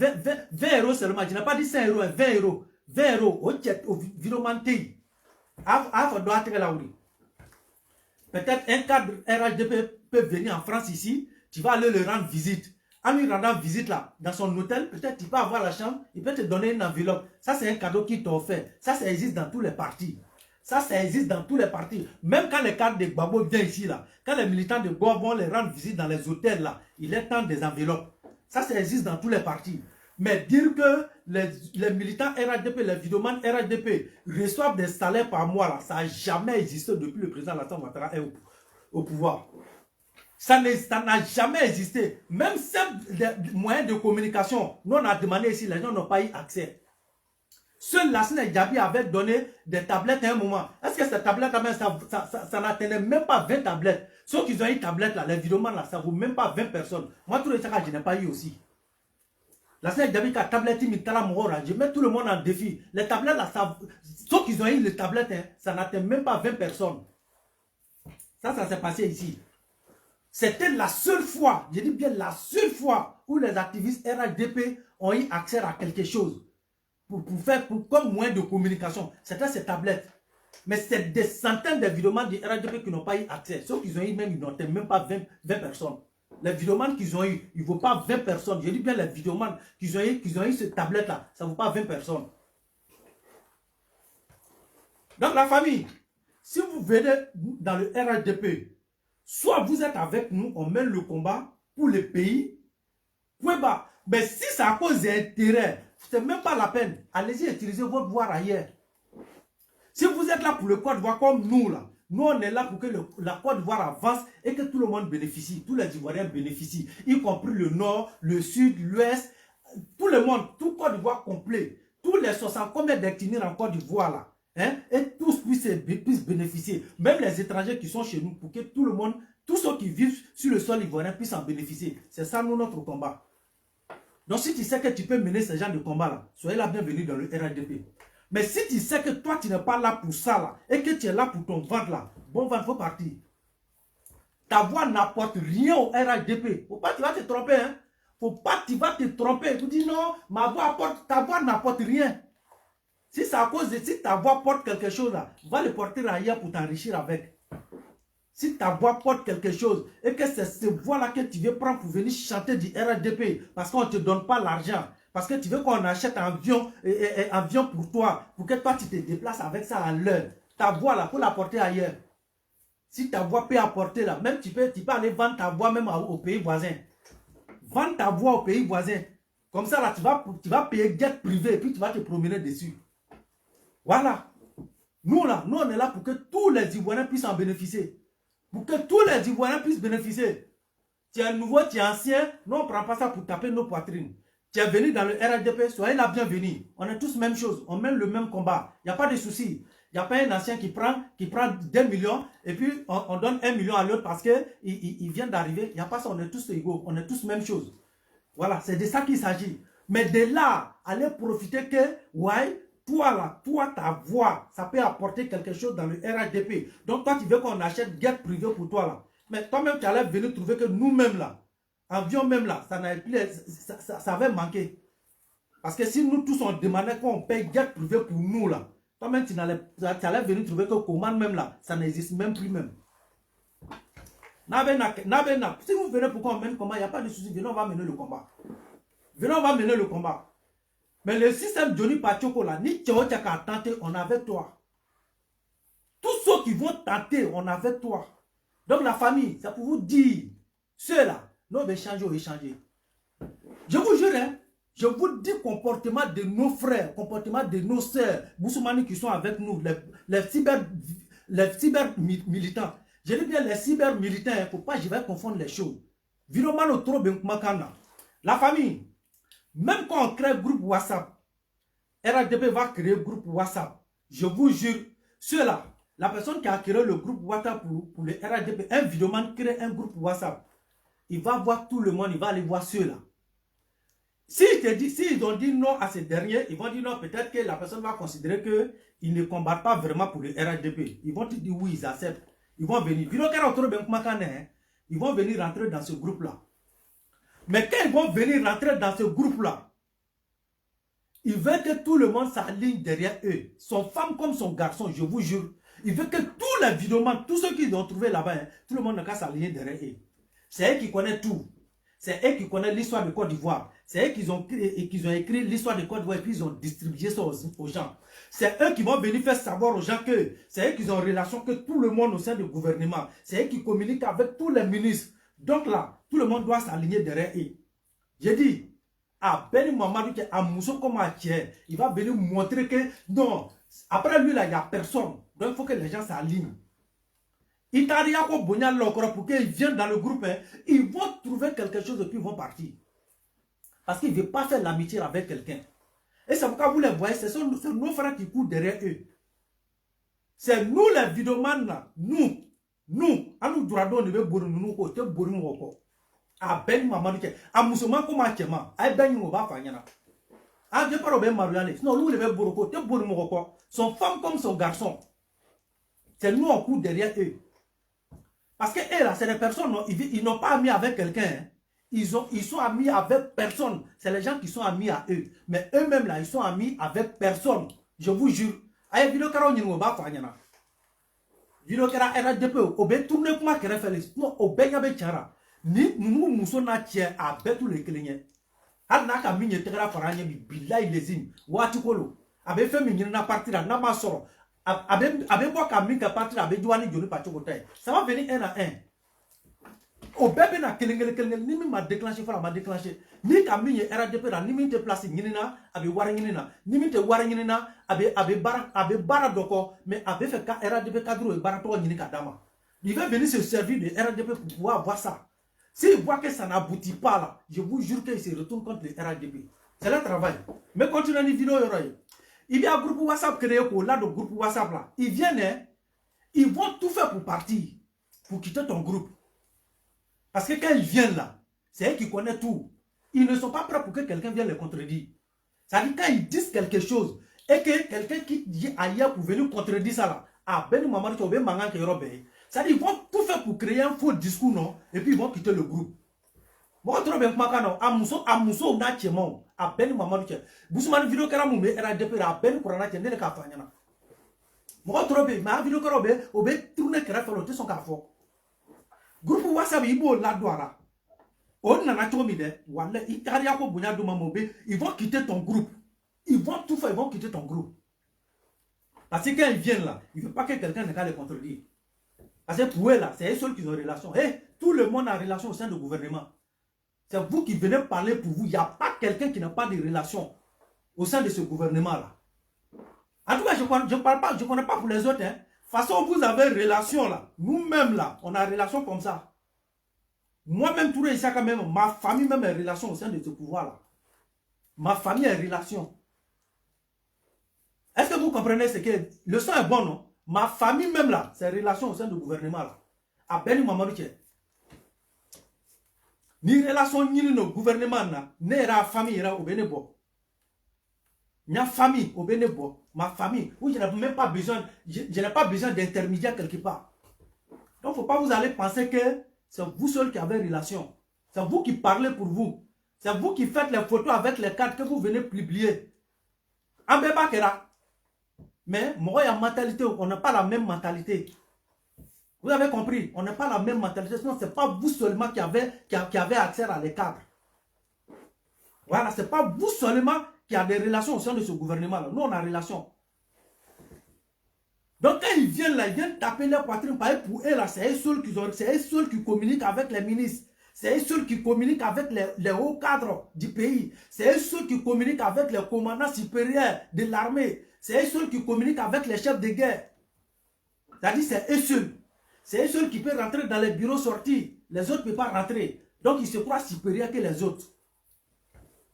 20 euros seulement, je n'ai pas dit 5 euros, 20 euros, 20 euros, ok, au virement TI. Peut-être un cadre RHDP peut venir en France ici, tu vas aller le rendre visite. En lui rendant visite là, dans son hôtel, peut-être tu peux avoir la chambre, il peut te donner une enveloppe. Ça, c'est un cadeau qu'il t'a offert. Ça existe dans tous les partis. Ça existe dans tous les partis. Même quand les cadres de Gbagbo viennent ici là, quand les militants de Gbagbo vont les rendre visite dans les hôtels là, il est temps des enveloppes. Ça existe dans tous les partis. Mais dire que les militants RHDP, les vidomanes RHDP reçoivent des salaires par mois là, ça n'a jamais existé depuis le président Alassane Ouattara est au pouvoir. Ça n'a jamais existé. Même ces moyens de communication, nous on a demandé ici, les gens n'ont pas eu accès. Seul Lassana Djabi avait donné des tablettes à un moment. Est-ce que ces tablettes, ça n'atteignait même pas 20 tablettes? Ceux qui ont eu tablettes là, les vidomanes là, ça ne vaut même pas 20 personnes. Moi, tout le temps, je n'ai pas eu aussi. Lassana Djabi qui a tablette, je mets tout le monde en défi. Les tablettes là, ceux qui ont eu les tablettes, hein, ça n'atteint même pas 20 personnes. Ça s'est passé ici. C'était la seule fois, je dis bien la seule fois où les activistes RHDP ont eu accès à quelque chose pour faire comme moyen de communication. C'était ces tablettes. Mais c'est des centaines d'évidemment de RHDP qui n'ont pas eu accès. Ceux qui ont eu même, ils n'ont même pas 20 personnes. Les vidéomans qu'ils ont eu, il ne vaut pas 20 personnes. Je dis bien les vidéomans qu'ils ont eu cette tablette-là, ça ne vaut pas 20 personnes. Donc la famille, si vous venez dans le RHDP, soit vous êtes avec nous, on mène le combat pour le pays, point bas. Mais si ça cause d'intérêt, ce n'est même pas la peine. Allez-y utiliser votre voix ailleurs. Si vous êtes là pour le Côte d'Ivoire comme nous, là, nous on est là pour que la Côte d'Ivoire avance et que tout le monde bénéficie, tous les Ivoiriens bénéficient, y compris le Nord, le Sud, l'Ouest, tout le monde, tout Côte d'Ivoire complet, tous les 60 combien d'ethnies en Côte d'Ivoire là, hein, et tous puissent bénéficier, même les étrangers qui sont chez nous, pour que tout le monde, tous ceux qui vivent sur le sol ivoirien puissent en bénéficier. C'est ça nous notre combat. Donc si tu sais que tu peux mener ce genre de combat là, soyez la bienvenue dans le RHDP. Mais si tu sais que toi, tu n'es pas là pour ça, là, et que tu es là pour ton ventre, là, bon ventre, il faut partir. Ta voix n'apporte rien au RHDP. Faut pas, tu vas te tromper, hein. Faut pas, tu vas te tromper. Tu dis non, ma voix apporte, ta voix n'apporte rien. Si c'est à cause de, si ta voix porte quelque chose, là, va le porter ailleurs pour t'enrichir avec. Si ta voix porte quelque chose, et que c'est cette voix-là que tu veux prendre pour venir chanter du RHDP, parce qu'on ne te donne pas l'argent, parce que tu veux qu'on achète un avion pour toi, pour que toi tu te déplaces avec ça à l'heure. Ta voix là, pour la porter ailleurs. Si ta voix peut apporter là, même tu peux aller vendre ta voix même au pays voisin. Vendre ta voix au pays voisin. Comme ça là, tu vas payer jet privé et puis tu vas te promener dessus. Voilà. Nous là, nous on est là pour que tous les Ivoiriens puissent en bénéficier. Pour que tous les Ivoiriens puissent bénéficier. Tu es nouveau, tu es ancien, nous on ne prend pas ça pour taper nos poitrines. Tu es venu dans le RHDP, soyez la bienvenue. On est tous la même chose, on mène le même combat. Il n'y a pas de souci. Il n'y a pas un ancien qui prend 2 millions et puis on donne 1 million à l'autre parce qu'il vient d'arriver. Il n'y a pas ça, on est tous égaux, on est tous la même chose. Voilà, c'est de ça qu'il s'agit. Mais de là, allez profiter que, ouais, toi là, toi ta voix, ça peut apporter quelque chose dans le RHDP. Donc toi tu veux qu'on achète guerre privée pour toi là. Mais toi-même tu allais venir trouver que nous-mêmes là, avion même là, ça n'avait plus, ça avait manqué. Parce que si nous tous on demandait qu'on paye guerre privée pour nous là, toi-même tu allais venir trouver que commande même là, ça n'existe même plus même. Si vous venez pour qu'on mène le combat, il n'y a pas de souci, venez on va mener le combat. Venez on va mener le combat. Mais le système Johnny Pachoko là, ni Tchao Tchaka tenté, on est avec toi. Tous ceux qui vont tenter, on est avec toi. Donc la famille, c'est pour vous dire, ceux-là, nous on va échanger. Je vous jure, hein, je vous dis comportement de nos frères, comportement de nos sœurs, Boussoumani qui sont avec nous, les cyber militants. Je dis bien les cyber militants, il ne faut pas, je vais confondre les choses. Viromano trop bien la famille, même quand on crée un groupe WhatsApp, RHDP va créer un groupe WhatsApp. Je vous jure, ceux-là, la personne qui a créé le groupe WhatsApp pour le RHDP, un vidéoman crée un groupe WhatsApp. Il va voir tout le monde, il va aller voir ceux-là. S'ils ont dit non à ces derniers, ils vont dire non, peut-être que la personne va considérer qu'ils ne combattent pas vraiment pour le RHDP. Ils vont te dire oui, ils acceptent. Ils vont venir. Ils vont venir rentrer dans ce groupe-là. Mais quand ils vont venir rentrer dans ce groupe-là, ils veulent que tout le monde s'aligne derrière eux. Son femme comme son garçon, je vous jure. Ils veulent que tous les vidéomans, tous ceux qu'ils ont trouvé là-bas, hein, tout le monde n'a qu'à s'aligner derrière eux. C'est eux qui connaissent tout. C'est eux qui connaissent l'histoire de Côte d'Ivoire. C'est eux qui ont écrit l'histoire de Côte d'Ivoire et puis ils ont distribué ça aux gens. C'est eux qui vont venir faire savoir aux gens que c'est eux qui ont en relation que tout le monde au sein du gouvernement. C'est eux qui communiquent avec tous les ministres. Donc là, tout le monde doit s'aligner derrière eux. J'ai dit, à Beni Mamadou, à Mousso comme à Thier, il va venir montrer que non, après lui là, il n'y a personne. Donc il faut que les gens s'alignent. Pour qu'ils viennent dans le groupe, hein, ils vont trouver quelque chose et puis ils vont partir. Parce qu'ils ne veulent pas faire l'amitié avec quelqu'un. Et c'est pourquoi vous les voyez, c'est nos frères qui courent derrière eux. C'est nous les vidéomans là, nous, à nous droits on devait boire nous côté boire nous à Ben Mamadou, à Moussouma comme à Tchema, à Ben Mouba Fanyana. Ah, je parle bien Marianne, sinon nous devait boire côté boire nous son femme comme son garçon. C'est nous on court derrière eux. Parce que eux là, c'est des personnes, ils n'ont pas amis avec quelqu'un. Hein. Ils sont amis avec personne. C'est les gens qui sont amis à eux. Mais eux-mêmes là, ils sont amis avec personne. Je vous jure. Aïe, vidéo kara on y va vidéo kara RHDP, obe tourne kuma kere fele. Non, obe yabe chara. Ni nous muso na tiens à betu le kelenye. Al na ka minye tegara faranye bi billahi lezim. Wati kolo. Abe fait minye na partir na ma soro. Abe bo ka minka partir abe douani joli pa chokotai. Ça va venir un à un. Au bébé na kelengele ni mi ma déclenché fala ma déclenché. Ni ka minye RDP na ni mi te place nyina abe wara nyina. Ni mi te wara nyina abe bara doko mais abe fait ka RDP cadre e bara to nyini ka dama. Il va venir se servir de RDP pour pouvoir avoir ça. S'il voit que ça n'aboutit pas là, je vous jure qu'il se retourne contre le RDP. C'est le travail. Mais continuez les vidéos. Il y a un groupe WhatsApp créé pour là, le groupe WhatsApp là. Ils viennent, ils vont tout faire pour partir, pour quitter ton groupe. Parce que quand ils viennent là, c'est eux qui connaissent tout. Ils ne sont pas prêts pour que quelqu'un vienne les contredire. C'est-à-dire quand ils disent quelque chose et que quelqu'un qui dit ailleurs pour venir contredire ça là, ah ben maman tu as bien mangan que robé. C'est-à-dire qu'ils vont tout faire pour créer un faux discours, non? Et puis ils vont quitter le groupe. Moi, je trouve que Amuso n'a pas à Ben Mamadou. Bousman vidéo que Ramou est RDP à Ben Kourana qui est le Kafanyana. Moi, je trouve que ma vidéo que Robé, Obé, tourne que Raphaël son cafo. Groupe WhatsApp, Ibo, la douara. On n'a pas trouvé de Walla, Itariako Bounadou Mamobé, ils vont quitter ton groupe. Ils vont tout faire, ils vont quitter ton groupe. Parce que quand ils viennent là, il ne veut pas que quelqu'un ne les contredire. Parce que pour eux là, c'est eux seuls qui ont une relation. Et tout le monde a une relation au sein du gouvernement. C'est vous qui venez parler pour vous. Il n'y a pas quelqu'un qui n'a pas de relation au sein de ce gouvernement-là. En tout cas, je ne connais pas pour les autres. Hein. De toute façon, vous avez une relation là. Nous-mêmes là, on a une relation comme ça. Moi-même, tout ici quand même, ma famille même a une relation au sein de ce pouvoir-là. Ma famille a une relation. Est-ce que vous comprenez ce que le sang est bon, non? Ma famille même là, c'est une relation au sein du gouvernement là. À Beni Mamadou. Ni relation ni le gouvernement là, ni la famille là au Bénébo. Ma famille au Bénébo, ma famille, où je n'ai même pas besoin, je n'ai pas besoin d'intermédiaire quelque part. Donc il ne faut pas vous aller penser que c'est vous seul qui avez une relation. C'est vous qui parlez pour vous. C'est vous qui faites les photos avec les cartes que vous venez publier. En Bébakera. Mais moi, il y a mentalité, on n'a pas la même mentalité. Vous avez compris, on n'a pas la même mentalité. Sinon, ce n'est pas vous seulement qui avez accès à les cadres. Voilà, ce n'est pas vous seulement qui avez des relations au sein de ce gouvernement-là. Nous, on a des relations. Donc, quand ils viennent là, ils viennent taper leur poitrine. Pour eux, là, c'est eux seuls qui communiquent avec les ministres. C'est eux seuls qui communiquent avec les hauts cadres du pays. C'est eux seuls qui communiquent avec les commandants supérieurs de l'armée. C'est eux seuls qui communiquent avec les chefs de guerre. C'est-à-dire c'est eux seuls. C'est eux seuls qui peuvent rentrer dans les bureaux sortis. Les autres ne peuvent pas rentrer. Donc ils se croient supérieurs que les autres.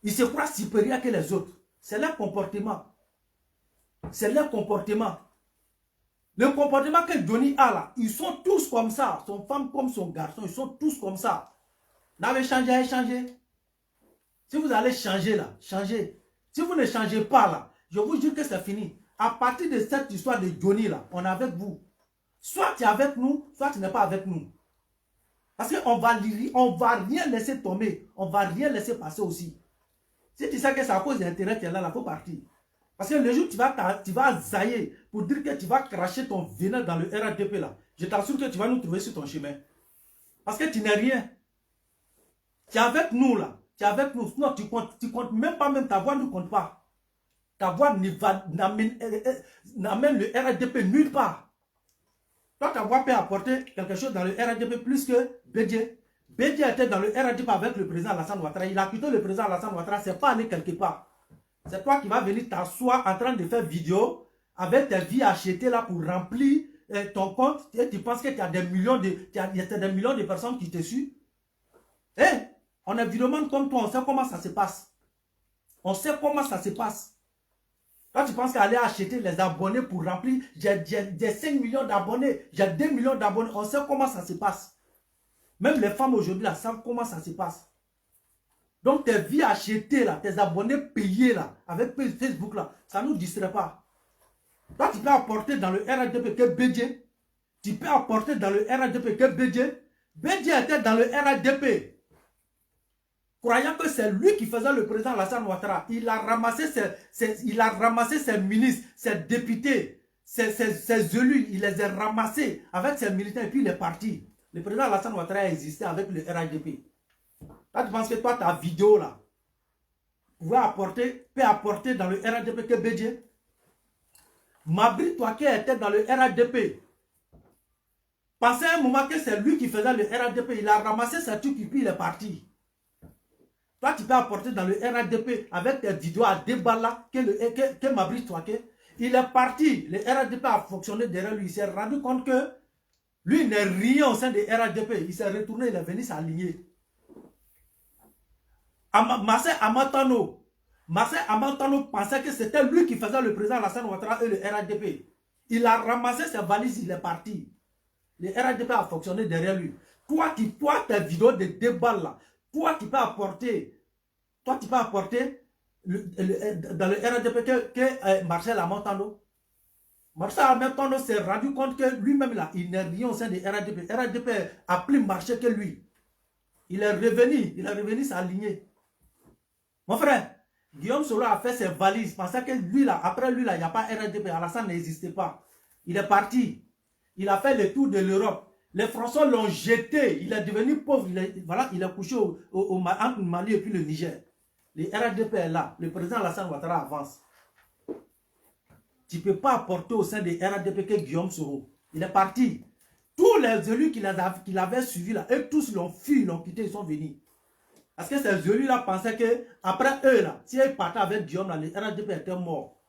Ils se croient supérieurs que les autres. C'est leur comportement. C'est leur comportement. Le comportement que Johnny a là, ils sont tous comme ça. Son femme comme son garçon, ils sont tous comme ça. N'avez changé, changez. Si vous allez changer là, changez. Si vous ne changez pas là, je vous jure que c'est fini. À partir de cette histoire de Johnny là, on est avec vous. Soit tu es avec nous, soit tu n'es pas avec nous. Parce qu'on va rien laisser tomber. On ne va rien laisser passer aussi. Si tu sais que c'est à cause d'intérêt qui est là, il faut partir. Parce que le jour où tu vas zailler pour dire que tu vas cracher ton venin dans le RADP là, je t'assure que tu vas nous trouver sur ton chemin. Parce que tu n'es rien. Tu es avec nous là. Tu es avec nous. Non, tu comptes même pas, même ta voix ne compte pas. Ta voix n'amène le RADP nulle part. Toi, ta voix peut apporter quelque chose dans le RADP plus que Bédié. Bédié était dans le RADP avec le président Alassane Ouattara. Il a quitté le président Alassane Ouattara. C'est pas allé quelque part. C'est toi qui vas venir t'asseoir en train de faire vidéo avec tes vies achetées là pour remplir ton compte. Et tu penses que tu as des millions de personnes qui te suivent. Eh, on est évidemment comme toi, on sait comment ça se passe. On sait comment ça se passe. Quand tu penses qu'aller acheter les abonnés pour remplir, j'ai 5 millions d'abonnés, j'ai 2 millions d'abonnés, on sait comment ça se passe. Même les femmes aujourd'hui là savent comment ça se passe. Donc tes vies achetées là, tes abonnés payés là, avec Facebook là, ça ne nous distrait pas. Toi tu peux apporter dans le RADP que Bédié. Tu peux apporter dans le RADP que Bédié. Bédié était dans le RADP. Croyant que c'est lui qui faisait le président Alassane Ouattara. Il a ramassé ses ministres, ses députés, ses élus. Il les a ramassés avec ses militaires et puis il est parti. Le président Alassane Ouattara a existé avec le RHDP. Toi, tu penses que toi, ta vidéo là, peut apporter dans le RHDP que Bédié? Mabri Touaké était dans le RHDP. Passé un moment que c'est lui qui faisait le RHDP, il a ramassé sa truc et puis il est parti. Toi, tu peux apporter dans le RHDP avec tes vidéos à débat là que Mabri Touaké. Il est parti. Le RHDP a fonctionné derrière lui. Il s'est rendu compte que lui n'est rien au sein du RHDP. Il s'est retourné, il est venu s'aligner. Marcel Amatano pensait que c'était lui qui faisait le président Alassane Ouattara et le RHDP. Il a ramassé ses valises, il est parti. Le RHDP a fonctionné derrière lui. Toi, tes vidéos de débat là, toi, tu peux apporter dans le RHDP que Marcel Amatano. Marcel Amatano s'est rendu compte que lui-même là, il n'est rien au sein du RHDP. RHDP a plus marché que lui. Il est revenu s'aligner. Mon frère, Guillaume Soro a fait ses valises, pensant que lui là, après lui là, il n'y a pas RHDP, Alassane n'existait pas. Il est parti. Il a fait le tour de l'Europe. Les Français l'ont jeté. Il est devenu pauvre. Il est couché entre le Mali et puis le Niger. Le RHDP est là. Le président Alassane Ouattara avance. Tu ne peux pas apporter au sein des RHDP que Guillaume Soro. Il est parti. Tous les élus qu'il avait suivis là, eux tous l'ont fui, l'ont quitté, ils sont venus. Parce que ces élus-là pensaient qu'après eux, là, si ils partaient avec Guillaume, là, le RHDP était mort.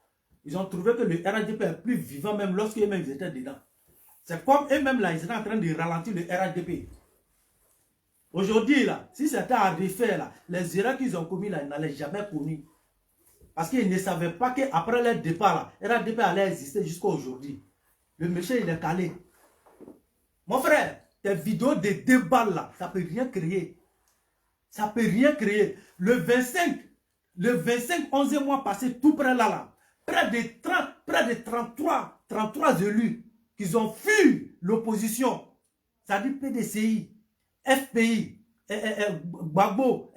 Ils ont trouvé que le RHDP est plus vivant même lorsqu'eux-mêmes étaient dedans. C'est comme eux-mêmes, là, ils étaient en train de ralentir le RHDP. Aujourd'hui, là, si c'était à refaire, là, les erreurs qu'ils ont commis, là, ils n'allaient jamais commis. Parce qu'ils ne savaient pas qu'après leur départ, là, RHDP allait exister jusqu'à aujourd'hui. Le méchant, il est calé. Mon frère, tes vidéos de débat, là, ça ne peut rien créer. Ça ne peut rien créer. Le 25, 11e mois passé, tout près là, près de 33 élus qui ont fui l'opposition. Ça dit PDCI, FPI, Gbagbo,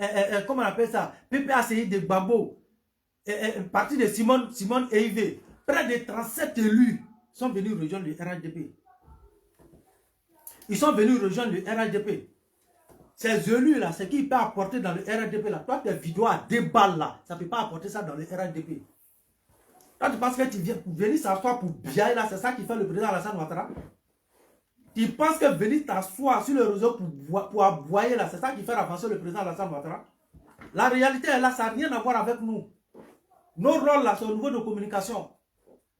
comment on appelle ça, PPACI de Gbagbo, parti de Simone Eivé. Près de 37 élus sont venus rejoindre le RHDP. Ils sont venus rejoindre le RHDP. Ces élus-là, ce qu'ils peuvent apporter dans le RHDP, là, toi, tes vidéos à débat là, ça ne peut pas apporter ça dans le RHDP. Toi, tu penses que tu viens pour venir s'asseoir pour biailler là, c'est ça qui fait le président Alassane Ouattara? Tu penses que venir t'asseoir sur le réseau pour aboyer là, c'est ça qui fait avancer le président Alassane Ouattara? La réalité est là, ça n'a rien à voir avec nous. Nos rôles là, c'est au niveau de communication.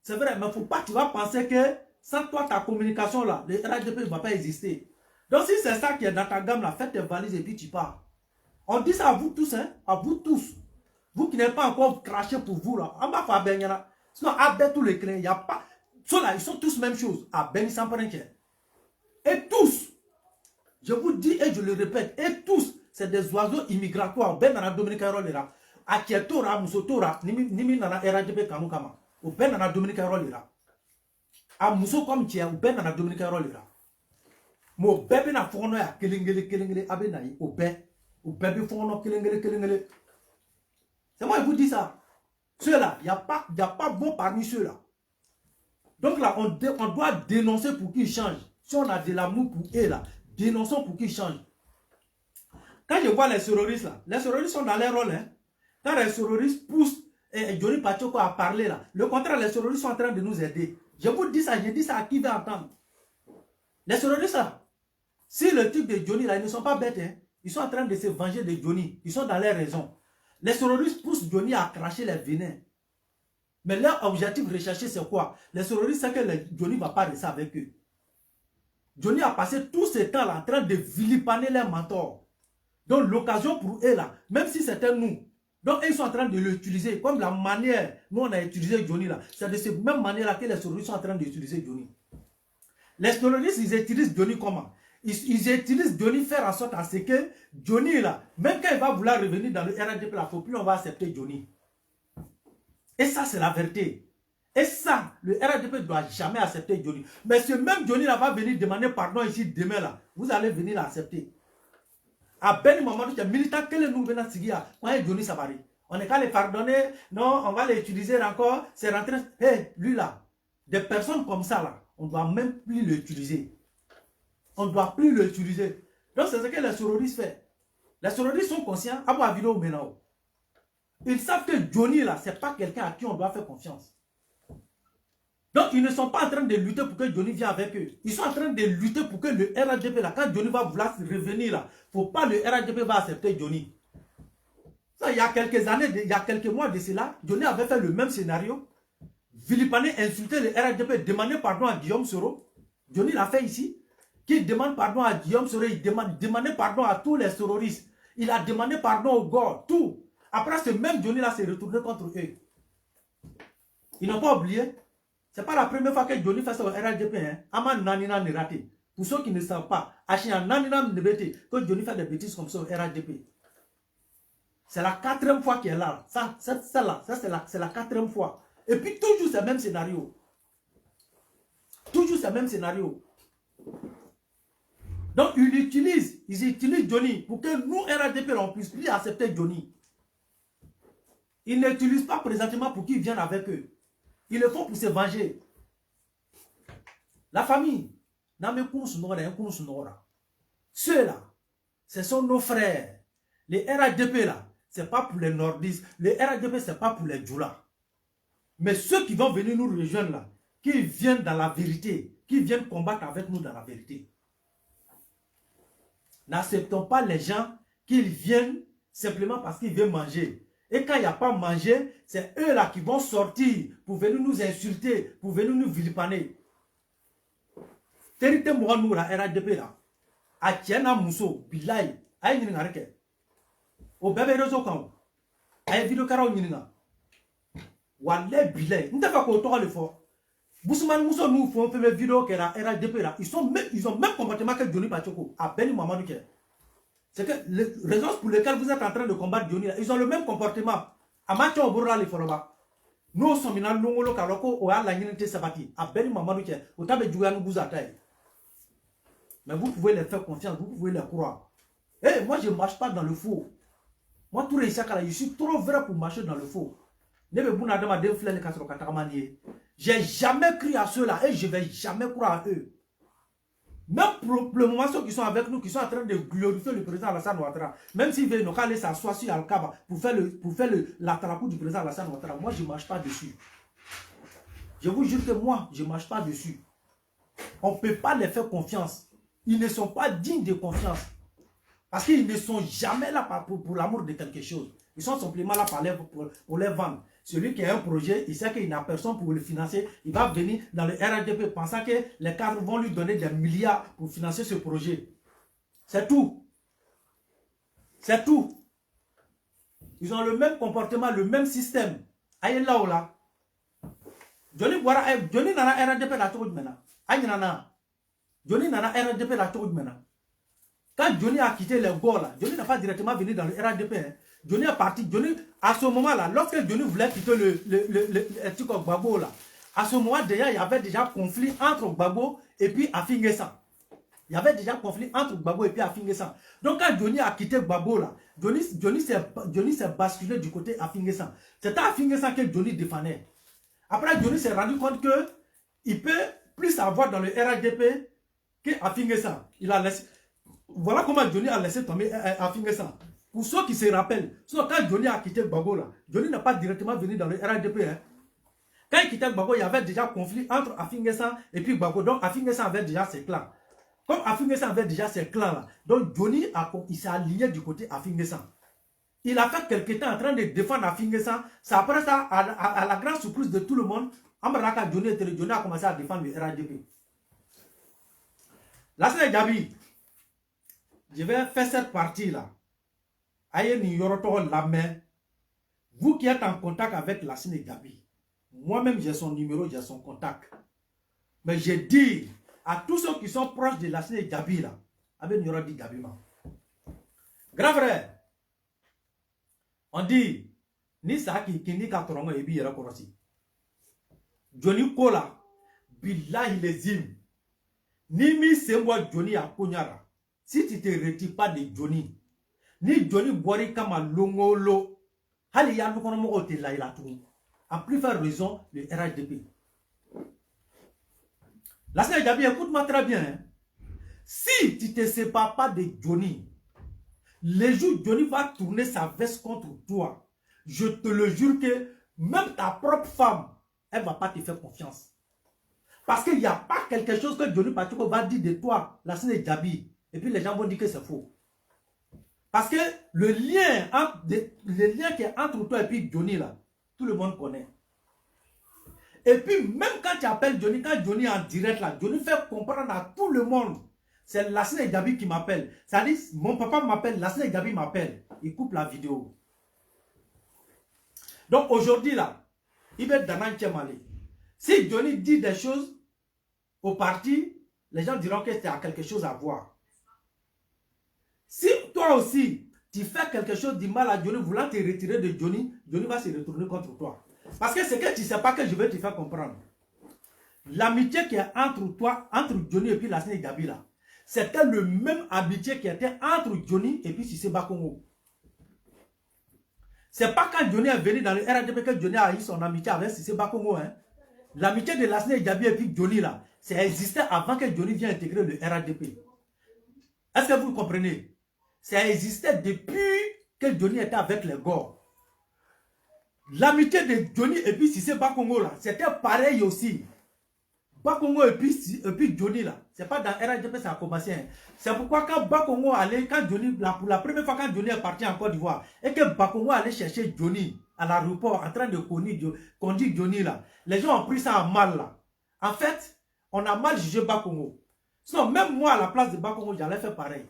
C'est vrai, mais il ne faut pas que tu vas penser que sans toi, ta communication là, le RHDP ne va pas exister. Donc si c'est ça qui est dans ta gamme là, faites tes valises et puis tu pars. On dit ça à vous tous, hein, à vous tous. Vous qui n'êtes pas encore craché pour vous là, on va faire baigner là. Sinon, à tous les clients, il n'y a pas. Ceux là, ils sont tous même chose. À Ben sans et tous, je vous dis et je le répète, et tous, c'est des oiseaux immigratoires. Ben nana Dominica Rolera. A Kietora, Musotora, Nimi nana RHDP Kamukama. Ou Ben nana Dominica Rolera. A Muso comme Tia, ou Ben nana Dominica Rolera. Mo bébé na fono ya kelengele abenayi au bébé fono kelengele. C'est moi qui vous dis ça. Ceux-là, il n'y a pas bon parmi ceux-là. Donc là, on doit dénoncer pour qu'ils changent. Si on a de l'amour pour eux là, dénonçons pour qu'ils changent. Quand je vois les terroristes là, les terroristes sont dans leur rôle. Hein. Quand les terroristes poussent Johnny Pachoko à parler là, le contraire, les terroristes sont en train de nous aider. Je vous dis ça, je dis ça à qui veut entendre. Les terroristes là, si le truc de Johnny là, ils ne sont pas bêtes, hein. Ils sont en train de se venger de Johnny. Ils sont dans leur raison. Les terroristes poussent Johnny à cracher les venins. Mais leur objectif recherché, c'est quoi? Les terroristes savent que Johnny ne va pas rester avec eux. Johnny a passé tout ce temps là en train de vilipaner leurs mentors. Donc l'occasion pour eux là, même si c'était nous, donc ils sont en train de l'utiliser comme la manière, nous on a utilisé Johnny là. C'est de cette même manière là que les terroristes sont en train d'utiliser Johnny. Les terroristes, ils utilisent Johnny comment? Ils utilisent Johnny faire en sorte à ce que Johnny là, même quand il va vouloir revenir dans le RHDP là, il ne faut plus on va accepter Johnny. Et ça c'est la vérité. Et ça, le RHDP ne doit jamais accepter Johnny. Mais ce même Johnny là va venir demander pardon ici demain là. Vous allez venir l'accepter. À Ben Mamadou, il y a militant que nous venons de quand Johnny Savary. On n'est qu'à les pardonner. Non, on va les utiliser encore. C'est rentré. Hé, lui là, des personnes comme ça là, on ne doit même plus l'utiliser. On ne doit plus l'utiliser. Donc c'est ce que les terroristes font. Les terroristes sont conscients, à voir vidéo maintenant. Ils savent que Johnny là, c'est pas quelqu'un à qui on doit faire confiance. Donc ils ne sont pas en train de lutter pour que Johnny vienne avec eux. Ils sont en train de lutter pour que le RHDP là, quand Johnny va vouloir revenir là, il ne faut pas le RHDP va accepter Johnny. Ça, il y a quelques années, il y a quelques mois de cela, Johnny avait fait le même scénario. Vilipane insulter le RHDP, demander pardon à Guillaume Soro. Johnny l'a fait ici. Qui demande pardon à Guillaume Soro, il demandait pardon à tous les terroristes. Il a demandé pardon au gars, tout. Après, ce même Johnny là s'est retourné contre eux. Ils n'ont pas oublié. Ce n'est pas la première fois que Johnny fait ça au RHDP. Ama Nanina ne raté. Pour ceux qui ne savent pas, Achia Nanina ne raté que Johnny fait des bêtises comme ça au RHDP. C'est la 4e fois qu'il est là. Ça c'est la 4e fois. Et puis toujours c'est le même scénario. Toujours c'est le même scénario. Donc ils utilisent Johnny pour que nous, RHDP, on puisse plus accepter Johnny. Ils n'utilisent pas présentement pour qu'ils viennent avec eux. Ils le font pour se venger. La famille, ceux-là, ce sont nos frères. Les RHDP là, ce n'est pas pour les nordistes. Les RHDP, ce n'est pas pour les Djoula. Mais ceux qui vont venir nous rejoindre là, qui viennent dans la vérité, qui viennent combattre avec nous dans la vérité. N'acceptons pas les gens qui viennent simplement parce qu'ils veulent manger. Et quand il n'y a pas manger, c'est eux là qui vont sortir pour venir nous insulter, pour venir nous vilipaner. Terité moi nous la RHDP là. A tiena muso bilai ay ni ngareke. O bébé réseau quand. Ay vidéo karaw ni nga. Wale bilai. N'ta ko to le fort. Boussoumane Mousso nous font faire des vidéos que la RHDP là, ils ont même comportement que Johnny Pachoko à Beni Mamadou. C'est que les raisons pour lesquelles vous êtes en train de combattre Johnny là, ils ont le même comportement. À Macho Obora les Foroba. Nous sommes dans le Kaloko ou à la Ninte Sabati, à Beni Mamadou, au Tabe Djouanou Bouzataï. Mais vous pouvez les faire confiance, vous pouvez les croire. Eh, moi je ne marche pas dans le faux. Moi tout je suis trop vrai pour marcher dans le faux. J'ai jamais cru à ceux-là et je ne vais jamais croire à eux. Même pour le moment, ceux qui sont avec nous, qui sont en train de glorifier le président Alassane Ouattara, même s'ils veulent nous aller s'asseoir sur Al-Kaba pour faire l'attrapou du président Alassane Ouattara, moi je ne marche pas dessus. Je vous jure que moi, je ne marche pas dessus. On ne peut pas les faire confiance. Ils ne sont pas dignes de confiance. Parce qu'ils ne sont jamais là pour l'amour de quelque chose. Ils sont simplement là pour les vendre. Celui qui a un projet, il sait qu'il n'a personne pour le financer. Il va venir dans le RHDP pensant que les cadres vont lui donner des milliards pour financer ce projet. C'est tout. C'est tout. Ils ont le même comportement, le même système. Aïe là ou là. Johnny nana RHDP la tour maintenant. Aïe nana. Johnny nana RHDP la tour maintenant. Quand Johnny a quitté les gars là, Johnny n'a pas directement venu dans le RHDP. Hein. Johnny est parti. Johnny, à ce moment-là, lorsque Johnny voulait quitter le Gbagbo là, à ce moment déjà, il y avait déjà conflit entre Gbagbo et puis Afingesan. Il y avait déjà conflit entre Gbagbo et puis Afingesan. Donc quand Johnny a quitté Gbagbo là, Johnny s'est basculé du côté Afingesan. C'était Afingesan que Johnny défendait. Après, Johnny s'est rendu compte que il peut plus avoir dans le RHDP que Afingesan. Il a laissé. Voilà comment Johnny a laissé tomber Afingesan. Pour ceux qui se rappellent, quand Johnny a quitté Gbagbo là, Johnny n'a pas directement venu dans le RHDP. Hein. Quand il quittait Gbagbo, il y avait déjà conflit entre Afingesan et puis Gbagbo. Donc Afingesan avait déjà ses clans. Comme Afingesan avait déjà ses clans là, donc Johnny s'est aligné du côté Afingesan. Il a fait quelques temps en train de défendre Afingesan. C'est après ça, à la grande surprise de tout le monde, Ambaraka Johnny a commencé à défendre le RHDP. Là, c'est Gabi. Je vais faire cette partie là. Vous qui êtes en contact avec Lassine Gabi, moi-même j'ai son numéro, j'ai son contact. Mais je dis à tous ceux qui sont proches de Lassine Gabi là, avec Nyoro dit Gabi man. Grand frère, on dit ni ça qui ni katorongo et bi yera korosi. Johnny Kola, billahi lezim. Ni mi semwa Johnny a konyara. Si tu te retires pas de Johnny, ni Johnny boiri kama longolo, hali ya nukono mo te la ila tout. En plus faire raison le RHDP. La Sénégal, écoute-moi très bien. Hein. Si tu ne te sépares pas de Johnny, les jours Johnny va tourner sa veste contre toi, je te le jure que même ta propre femme, elle ne va pas te faire confiance. Parce qu'il n'y a pas quelque chose que Johnny Pacheco va dire de toi, la scène est Djabi, et puis les gens vont dire que c'est faux. Parce que le lien qui est entre toi et puis Johnny, là, tout le monde connaît. Et puis, même quand tu appelles Johnny, quand Johnny est en direct, là, Johnny fait comprendre à tout le monde. C'est Lassine Gabi qui m'appelle. Ça dit, mon papa m'appelle, Lassine Gabi m'appelle. Il coupe la vidéo. Donc, aujourd'hui, là, il va être dans un Tchemali. Si Johnny dit des choses au parti, les gens diront que c'est quelque chose à voir. Si toi aussi, tu fais quelque chose de mal à Johnny, voulant te retirer de Johnny, Johnny va se retourner contre toi. Parce que c'est que tu ne sais pas que je vais te faire comprendre. L'amitié qui est entre toi, entre Johnny et puis la Lassine Gabi là, c'était le même amitié qui était entre Johnny et puis Cissé Bakongo. C'est pas quand Johnny est venu dans le RADP que Johnny a eu son amitié avec Cissé Bakongo. Hein. L'amitié de la Lassine Gabi et puis Johnny là, ça existait avant que Johnny vienne intégrer le RADP. Est-ce que vous comprenez? Ça existait depuis que Johnny était avec les Gors. L'amitié de Johnny et puis Cissé Bakongo là, c'était pareil aussi. Bakongo et puis Johnny là, c'est pas dans RADP ça a commencé. Hein. C'est pourquoi quand Bakongo allait, quand Johnny, pour la première fois quand Johnny est parti en Côte d'Ivoire, et que Bakongo allait chercher Johnny à l'aéroport en train de conduire Johnny là, les gens ont pris ça en mal là. En fait, on a mal jugé Bakongo. Sinon, même moi à la place de Bakongo, j'allais faire pareil.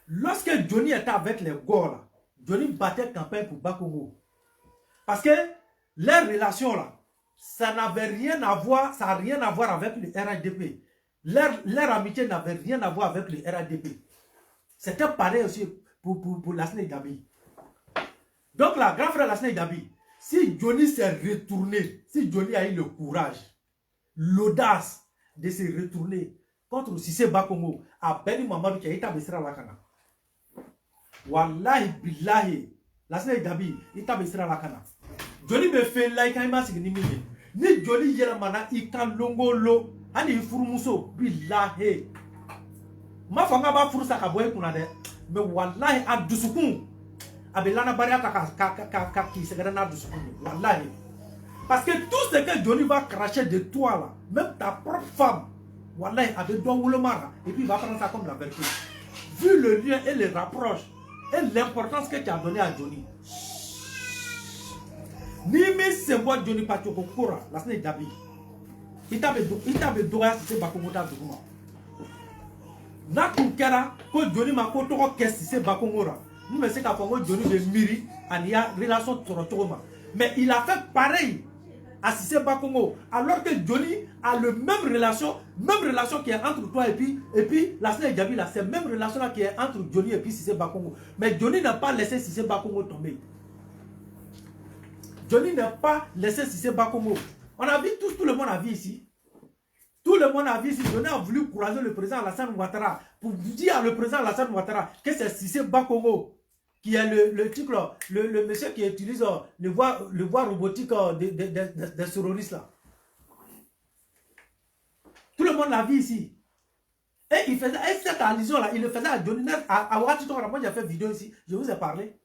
Lorsque Johnny était avec les Gors là, Johnny battait campagne pour Bakongo. Parce que leur relation là, ça n'avait rien à voir, ça n'a rien à voir avec le RADP. Leur amitié n'avait rien à voir avec le RADP. C'était pareil aussi pour Lassine Gabi. Donc là, grand frère Lassine Gabi, si Johnny s'est retourné, si Johnny a eu le courage, l'audace de se retourner contre Cissé Bakongo, à Beni Mamadou qui a été à Lakana. Wallahi billahi, Lassine Gabi, il est à Lakana. Johnny me fait like quand il m'a signé ni Johnny yelamana ika longolo ani furumuso billahi ma fanga ba furusa ka boy kuna de me wallahi adusukun abelana baria ka ki se na adusukun wallahi parce que tout ce que Johnny va cracher de toi là, même ta propre femme, wallahi avec don mara et puis il va prendre ça comme la vérité. Vu le lien et les rapproches et l'importance que tu as donné à Johnny. Ni me sembo Johnny Pacheco Kora, la Lassine Gabi. Il t'avait doya Cissé Bakongo ta duguma. Na kunkera ko Johnny ma ko toko kesi Cissé Bakongo ra. Nous me c'est qu'à Congo Johnny de miri ania relation toro. Mais il a fait pareil à Cissé Bakongo alors que Johnny a le même relation qui est entre toi et puis la Lassine Gabi là, c'est la même relation là qui est entre Johnny et puis Cissé Bakongo. Mais Johnny n'a pas laissé Cissé Bakongo tomber. Johnny n'a pas laissé Cissé Bakongo. On a vu tout le monde a vu ici. Tout le monde a vu ici. Johnny a voulu courager le président Alassane Ouattara pour dire à le président Alassane Ouattara que c'est Cissé Bakongo qui est le monsieur qui utilise le voie robotique des terroristes là. Tout le monde l'a vu ici. Et il faisait cette allusion là, il le faisait à Johnny. À Ouattara, moi j'ai fait vidéo ici, je vous ai parlé.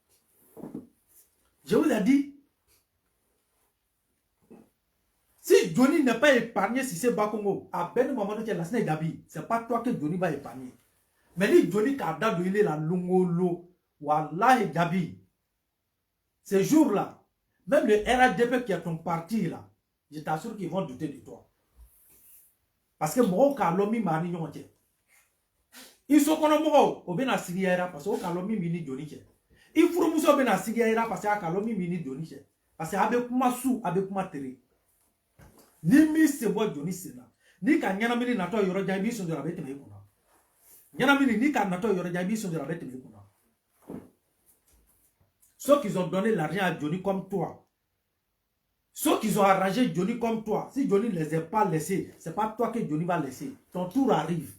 Je vous ai dit. Si Johnny n'est pas épargné Cissé Bakongo, à Ben Mamadou qui est Lassine Gabi, c'est pas toi que Johnny va épargner. Mais si Johnny Kada il est la longolo, Wallahi Gabi, ces jours-là, même le RADP qui est ton parti là, je t'assure qu'ils vont douter de toi. Parce que moi, Kalomi m'a dit non. Ils sont comme moi, au Bena Siriera, parce que Kalomi mini Johnny. Il faut que vous Bena Siriera, parce que Kalomi mini Johnny. Parce que avec moi sous, avec moi terre. Ni mi se bo Johnny sena ni ka nyanamini nato yoro jabi so de la bete me kuna nyanamini ni ka nato yoro jabi so de la bete me kuna. Ceux qui ont donné l'argent à Johnny comme toi, ceux qui ont arrangé Johnny comme toi, si Johnny ne les a pas laissés, c'est pas toi que Johnny va laisser. Ton tour arrive.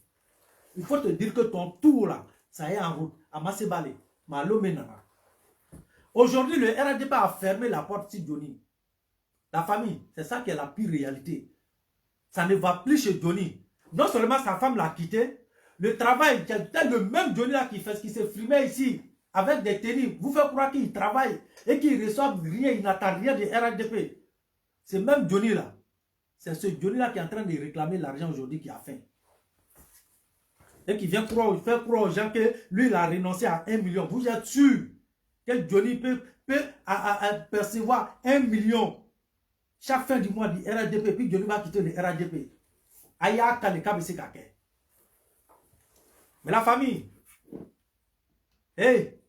Il faut te dire que ton tour là, ça est en route. Amasse balé, malo menana. Aujourd'hui, le RADP a fermé la porte sur Johnny. La famille, c'est ça qui est la pire réalité. Ça ne va plus chez Johnny. Non seulement sa femme l'a quitté, le travail, c'est le même Johnny là qui se filmait ici, avec des tenues. Vous faites croire qu'il travaille et qu'il reçoit rien, il n'attend rien de RADP. C'est même Johnny là. C'est ce Johnny là qui est en train de réclamer l'argent aujourd'hui qui a faim. Et qui vient faire croire aux gens que lui il a renoncé à 1 million. Vous êtes sûr que Johnny peut percevoir 1 million chaque fin du mois du RADP, puis Johnny va quitter le RADP. Aya Kaleka Kake. Mais la famille, hey,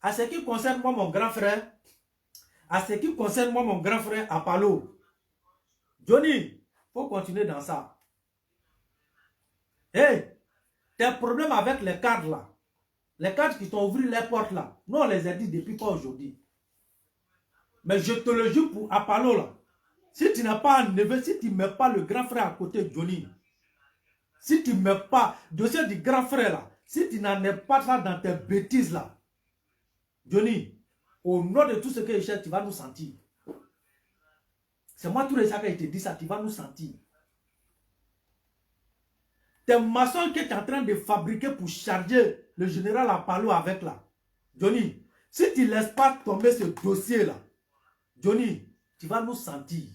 à ce qui concerne moi, mon grand frère, Apollo, Johnny, il faut continuer dans ça. Hey, tes problèmes avec les cadres là, les cadres qui t'ont ouvert les portes là, nous on les a dit depuis pas aujourd'hui. Mais je te le jure pour Apollo là, si tu n'as pas un neveu, si tu ne mets pas le grand frère à côté de Johnny, si tu ne mets pas le dossier du grand frère là, si tu n'en es pas là dans tes bêtises là, Johnny, au nom de tout ce que je cherche, tu vas nous sentir. C'est moi tous les gens qui te dit ça, tu vas nous sentir. Tes maçons que tu es en train de fabriquer pour charger le général Apollo avec là, Johnny, si tu ne laisses pas tomber ce dossier là, Johnny, tu vas nous sentir.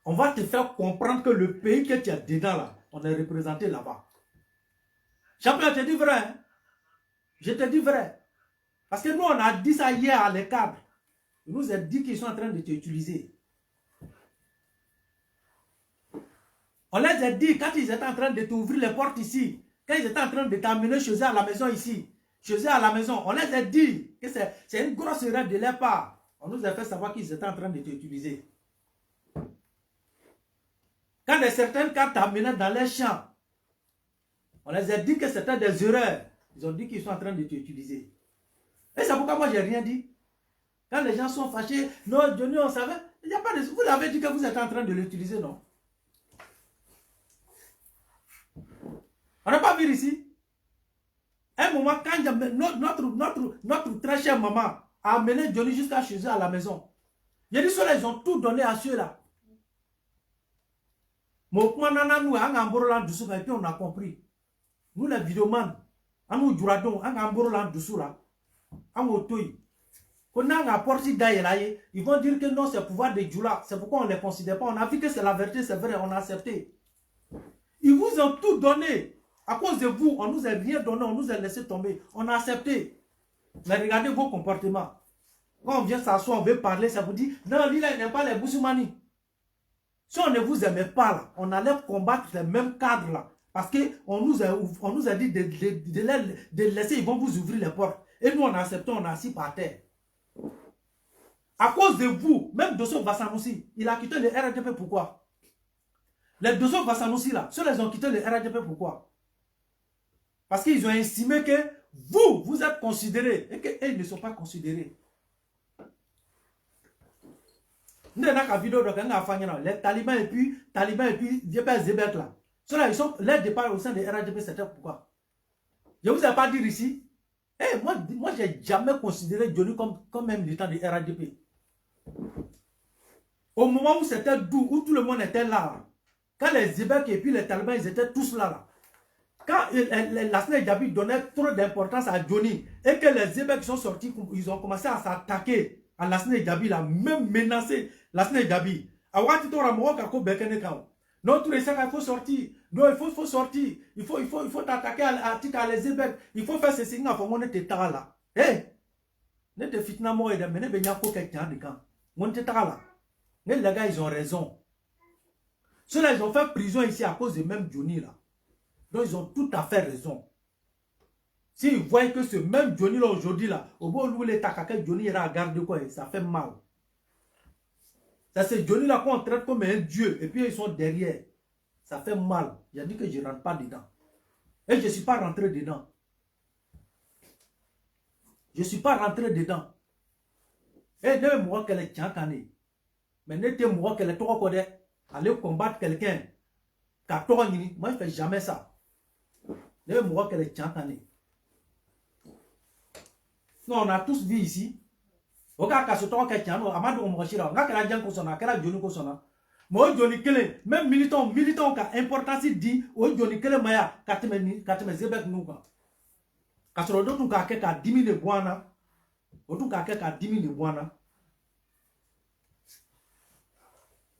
On va te faire comprendre que le pays que tu as dedans là, on est représenté là-bas. Champion, je te dis vrai. Hein? Je te dis vrai. Parce que nous, on a dit ça hier à les cadres. Ils nous ont dit qu'ils sont en train de t'utiliser. On les a dit quand ils étaient en train de t'ouvrir les portes ici, quand ils étaient en train de t'amener chez eux à la maison ici, chez eux à la maison, on les a dit que c'est une grosse erreur de leur part. On nous a fait savoir qu'ils étaient en train de t'utiliser. Quand certaines cartes t'amenaient dans les champs, on les a dit que c'était des erreurs. Ils ont dit qu'ils sont en train de t'utiliser. Et c'est pourquoi moi, je n'ai rien dit. Quand les gens sont fâchés, non, Johnny, on savait. Il n'y a pas de... Vous avez dit que vous êtes en train de l'utiliser, non? On n'a pas vu ici. Un moment, quand notre très chère maman a amené Johnny jusqu'à chez eux à la maison, il a dit ceux-là, ils ont tout donné à ceux-là. Et puis on a compris. Nous, les vidéomans, nous duradons, ils vont dire que non, c'est le pouvoir de Djoula. C'est pourquoi on ne les considère pas. On a vu que c'est la vérité, c'est vrai, on a accepté. Ils vous ont tout donné. À cause de vous, on nous a rien donné, on nous a laissé tomber. On a accepté. Mais regardez vos comportements. Quand on vient s'asseoir, on veut parler, ça vous dit, non, lui là, il n'aime pas les Boussoumani. Si on ne vous aimait pas là, on allait combattre les mêmes cadres là. Parce qu'on nous a dit de laisser, ils vont vous ouvrir les portes. Et nous, on a accepté, on a assis par terre. À cause de vous, même Dosso Vassanoussi, il a quitté le RADP, pourquoi? Les Dosso Vassanoussi là, ceux-là, ils ont quitté le RADP, pourquoi? Parce qu'ils ont estimé que vous êtes considérés et qu'ils ne sont pas considérés. Les talibans et puis Zébek là. Ceux-là, ils sont leur départ au sein des RADP, c'était pourquoi? Je ne vous ai pas dit ici. Hey, moi je n'ai jamais considéré Johnny comme un militant de RADP. Au moment où c'était doux, où tout le monde était là, quand les Zébek et puis les talibans, ils étaient tous là. Quand la SNEC Djabi donnait trop d'importance à Johnny et que les Zébek sont sortis, ils ont commencé à s'attaquer à la SNEC Djabi, même menacer la SNEC Djabi. Non, tous les 5 il faut sortir. Non, il faut sortir. Il faut t'attaquer à les Zébek. Il faut faire ceci. Il faut te taire là. Hé! Ne te fitna moi et de mener Benyako quelqu'un de quand. On te taire là. Mais les gars, ils ont raison. Ceux-là, ils ont fait prison ici à cause de même Johnny là. Donc, ils ont tout à fait raison. S'ils voient que ce même Johnny là aujourd'hui là, au bout où les takaka Johnny ira à garder quoi, ça fait mal. Ça c'est Johnny là qu'on traite comme un dieu et puis ils sont derrière. Ça fait mal. Il a dit que je ne rentre pas dedans. Et je ne suis pas rentré dedans. Je ne suis pas rentré dedans. Et ne moi qu'elle est tchankane. Mais ne te moi qu'elle est trop codée. Aller combattre quelqu'un. Moi je ne fais jamais ça. Ne moi qu'elle est tchankane. Non, on a tous vu ici. On a Johnny Moi, Johnny Kele, même militant qui a importance dit, oh Johnny Kele Maya, kateme zebek nuka. Kasoro d'autres qui a 10 000 boana, d'autres qui a 10 000 boana.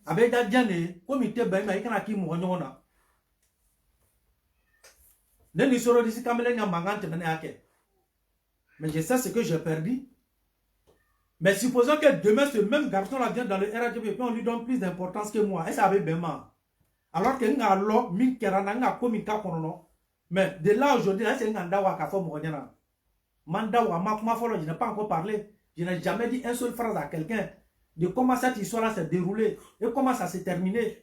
Avec la diane, comme il était bien, il y a qui mourir. Mais je sais ce que j'ai perdu. Mais supposons que demain, ce même garçon-là vient dans le RADP et on lui donne plus d'importance que moi. Et ça avait bien mal. Alors que nous avons mais de là aujourd'hui, c'est un dawa qui a fait mon je n'ai pas encore parlé. Je n'ai jamais dit une seule phrase à quelqu'un de comment cette histoire-là s'est déroulée et comment ça s'est terminé.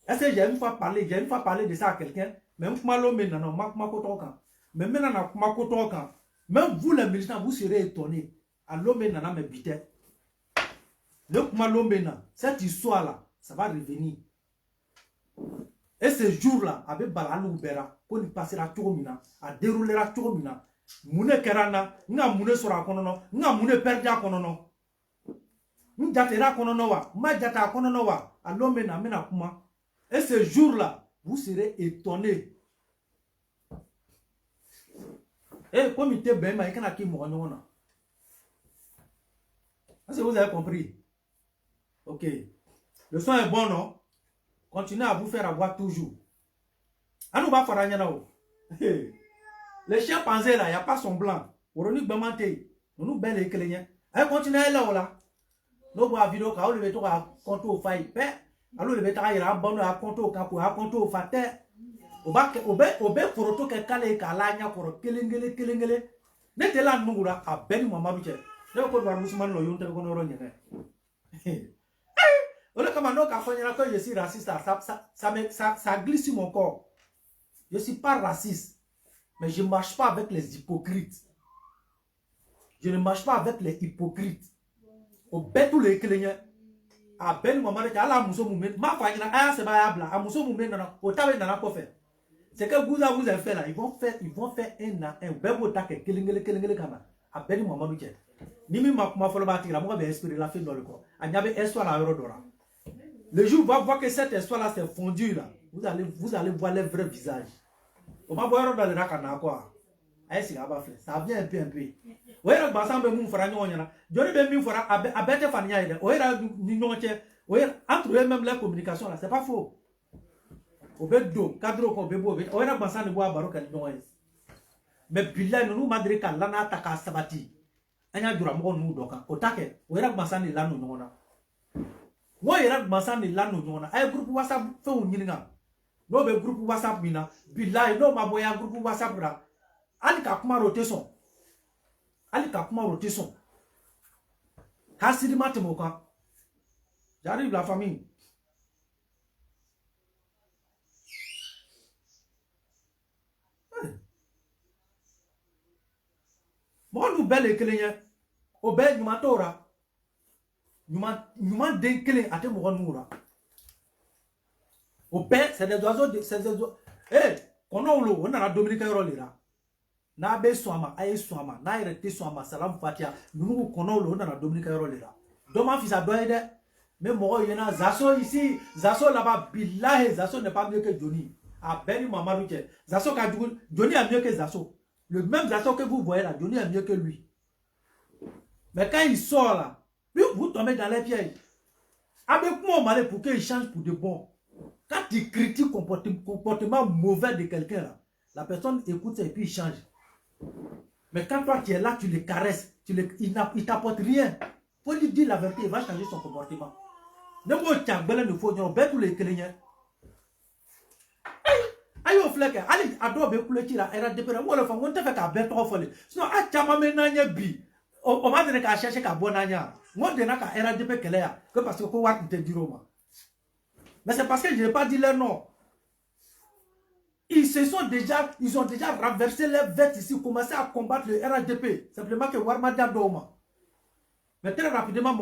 Est-ce que j'ai une fois parlé de ça à quelqu'un? Même vous les militants, vous serez étonnés. Cette histoire-là, ça va revenir. Et ce jour-là, avec Balalou Bera, qu'on y passera tout mina, à déroulera tout mina. Moune Kerana, n'a moune sera konono, n'a moune perdia konono. N'jatera konono wa, ma jata konono wa, à l'omena mena kuma. Et ce jour-là, vous serez étonnés. Et comme il était bien, il y a qui mourra. Est-ce que vous avez compris? Ok. Le son est bon, non? Continuez à vous faire avoir toujours. Anou ba faranya o. Le chien panzé là, il n'y a pas son blanc. Oroni bamante. Nous belle et clénia. Allez, continuez là, là. Nous bois vidéo, quand le béton à compte au faille. Alors le béton il a bon à compte au capo, à compte au faté. Obe poroto ke kale kalanya koro kelengele. Nete la nungura a beni mama biche. Ne ko do Ousmane lo yonte ko no ro nyene. Voilà comment donc quand je suis raciste, ça glisse sur mon corps. Je ne suis pas raciste, mais je ne marche pas avec les hypocrites. Je ne marche pas avec les hypocrites. Au bête tous les clients. À ben moment de la mousso moumé, ma famille a c'est pas blanc. À mousso moumé au tabac n'a pas fait. C'est que vous avez fait là, ils vont faire un bébé attaque kelingele kama. À ben moment de Nimi ma follow bâtir la moi espérer la fin dans le corps. À n'yabe histoire la eurodora. Le jour où vous voyez que cette histoire-là s'est fondue, là, vous allez voir les vrais visages. On va voir dans le rakana quoi. Ça vient un peu. Oui, le bassin de mon frère, je ne vais pas faire à bête famille. Oui, entre eux même la communication, là, c'est pas faux. Au bête d'eau, cadre au bébé, oui, le bassin de bois baroque. Mais Billah, nous madré qu'à l'ana taka sabati. Un y a du rameau nous donc. Au taquet, oui, le bassin de l'anno non. Moi, il y a un massan de l'anno non. Un groupe WhatsApp fait un yinga. No be groupe WhatsApp mina. Billah, no ma boya groupe WhatsApp là. Ali ka kuma rotation. Hasidi matemoka. J'arrive la famille. Moi nous belle kelenya. Obey nous matora. Nous den kelen ate mo noura. Obey c'est des oiseaux Eh, on a la Dominique Rolera. Na be swama aye swama na irete swama salam fatia nous konolo na Dominique Rolera. Doma fils a doide mais moi yena Zaso ici Zaso là-bas billahi Zaso n'est pas mieux que Johnny. Ah Benny Mamadou Zaso ka Johnny est mieux que Zaso. Le même Zaso que vous voyez là, Johnny est mieux que lui. Mais quand il sort là, vous tombez dans les pièges. Avec moi, on m'a dit pour qu'il change pour de bon. Quand tu critiques le comportement mauvais de quelqu'un là, la personne écoute ça et puis il change. Mais quand toi tu es là, tu le caresses, il t'apporte rien. Faut lui dire la vérité, il va changer son comportement. Ne pas t'embêter ne faut pas tous les clients. Aïe au flec, allez adore be couleur qui la RADP, moi le fond on te fait qu'à bête trop folle. Sinon à chama menanya bi. On m'a donné qu'à chercher qu'à bonanya. Moi de n'a qu'à RADP qu'elle est que parce que quoi voir te dire mais c'est parce que je n'ai pas dit leur nom. Ils ont déjà renversé les vêtements ici, commencé à combattre le RADP. Simplement que Warmada Doma. Mais très rapidement,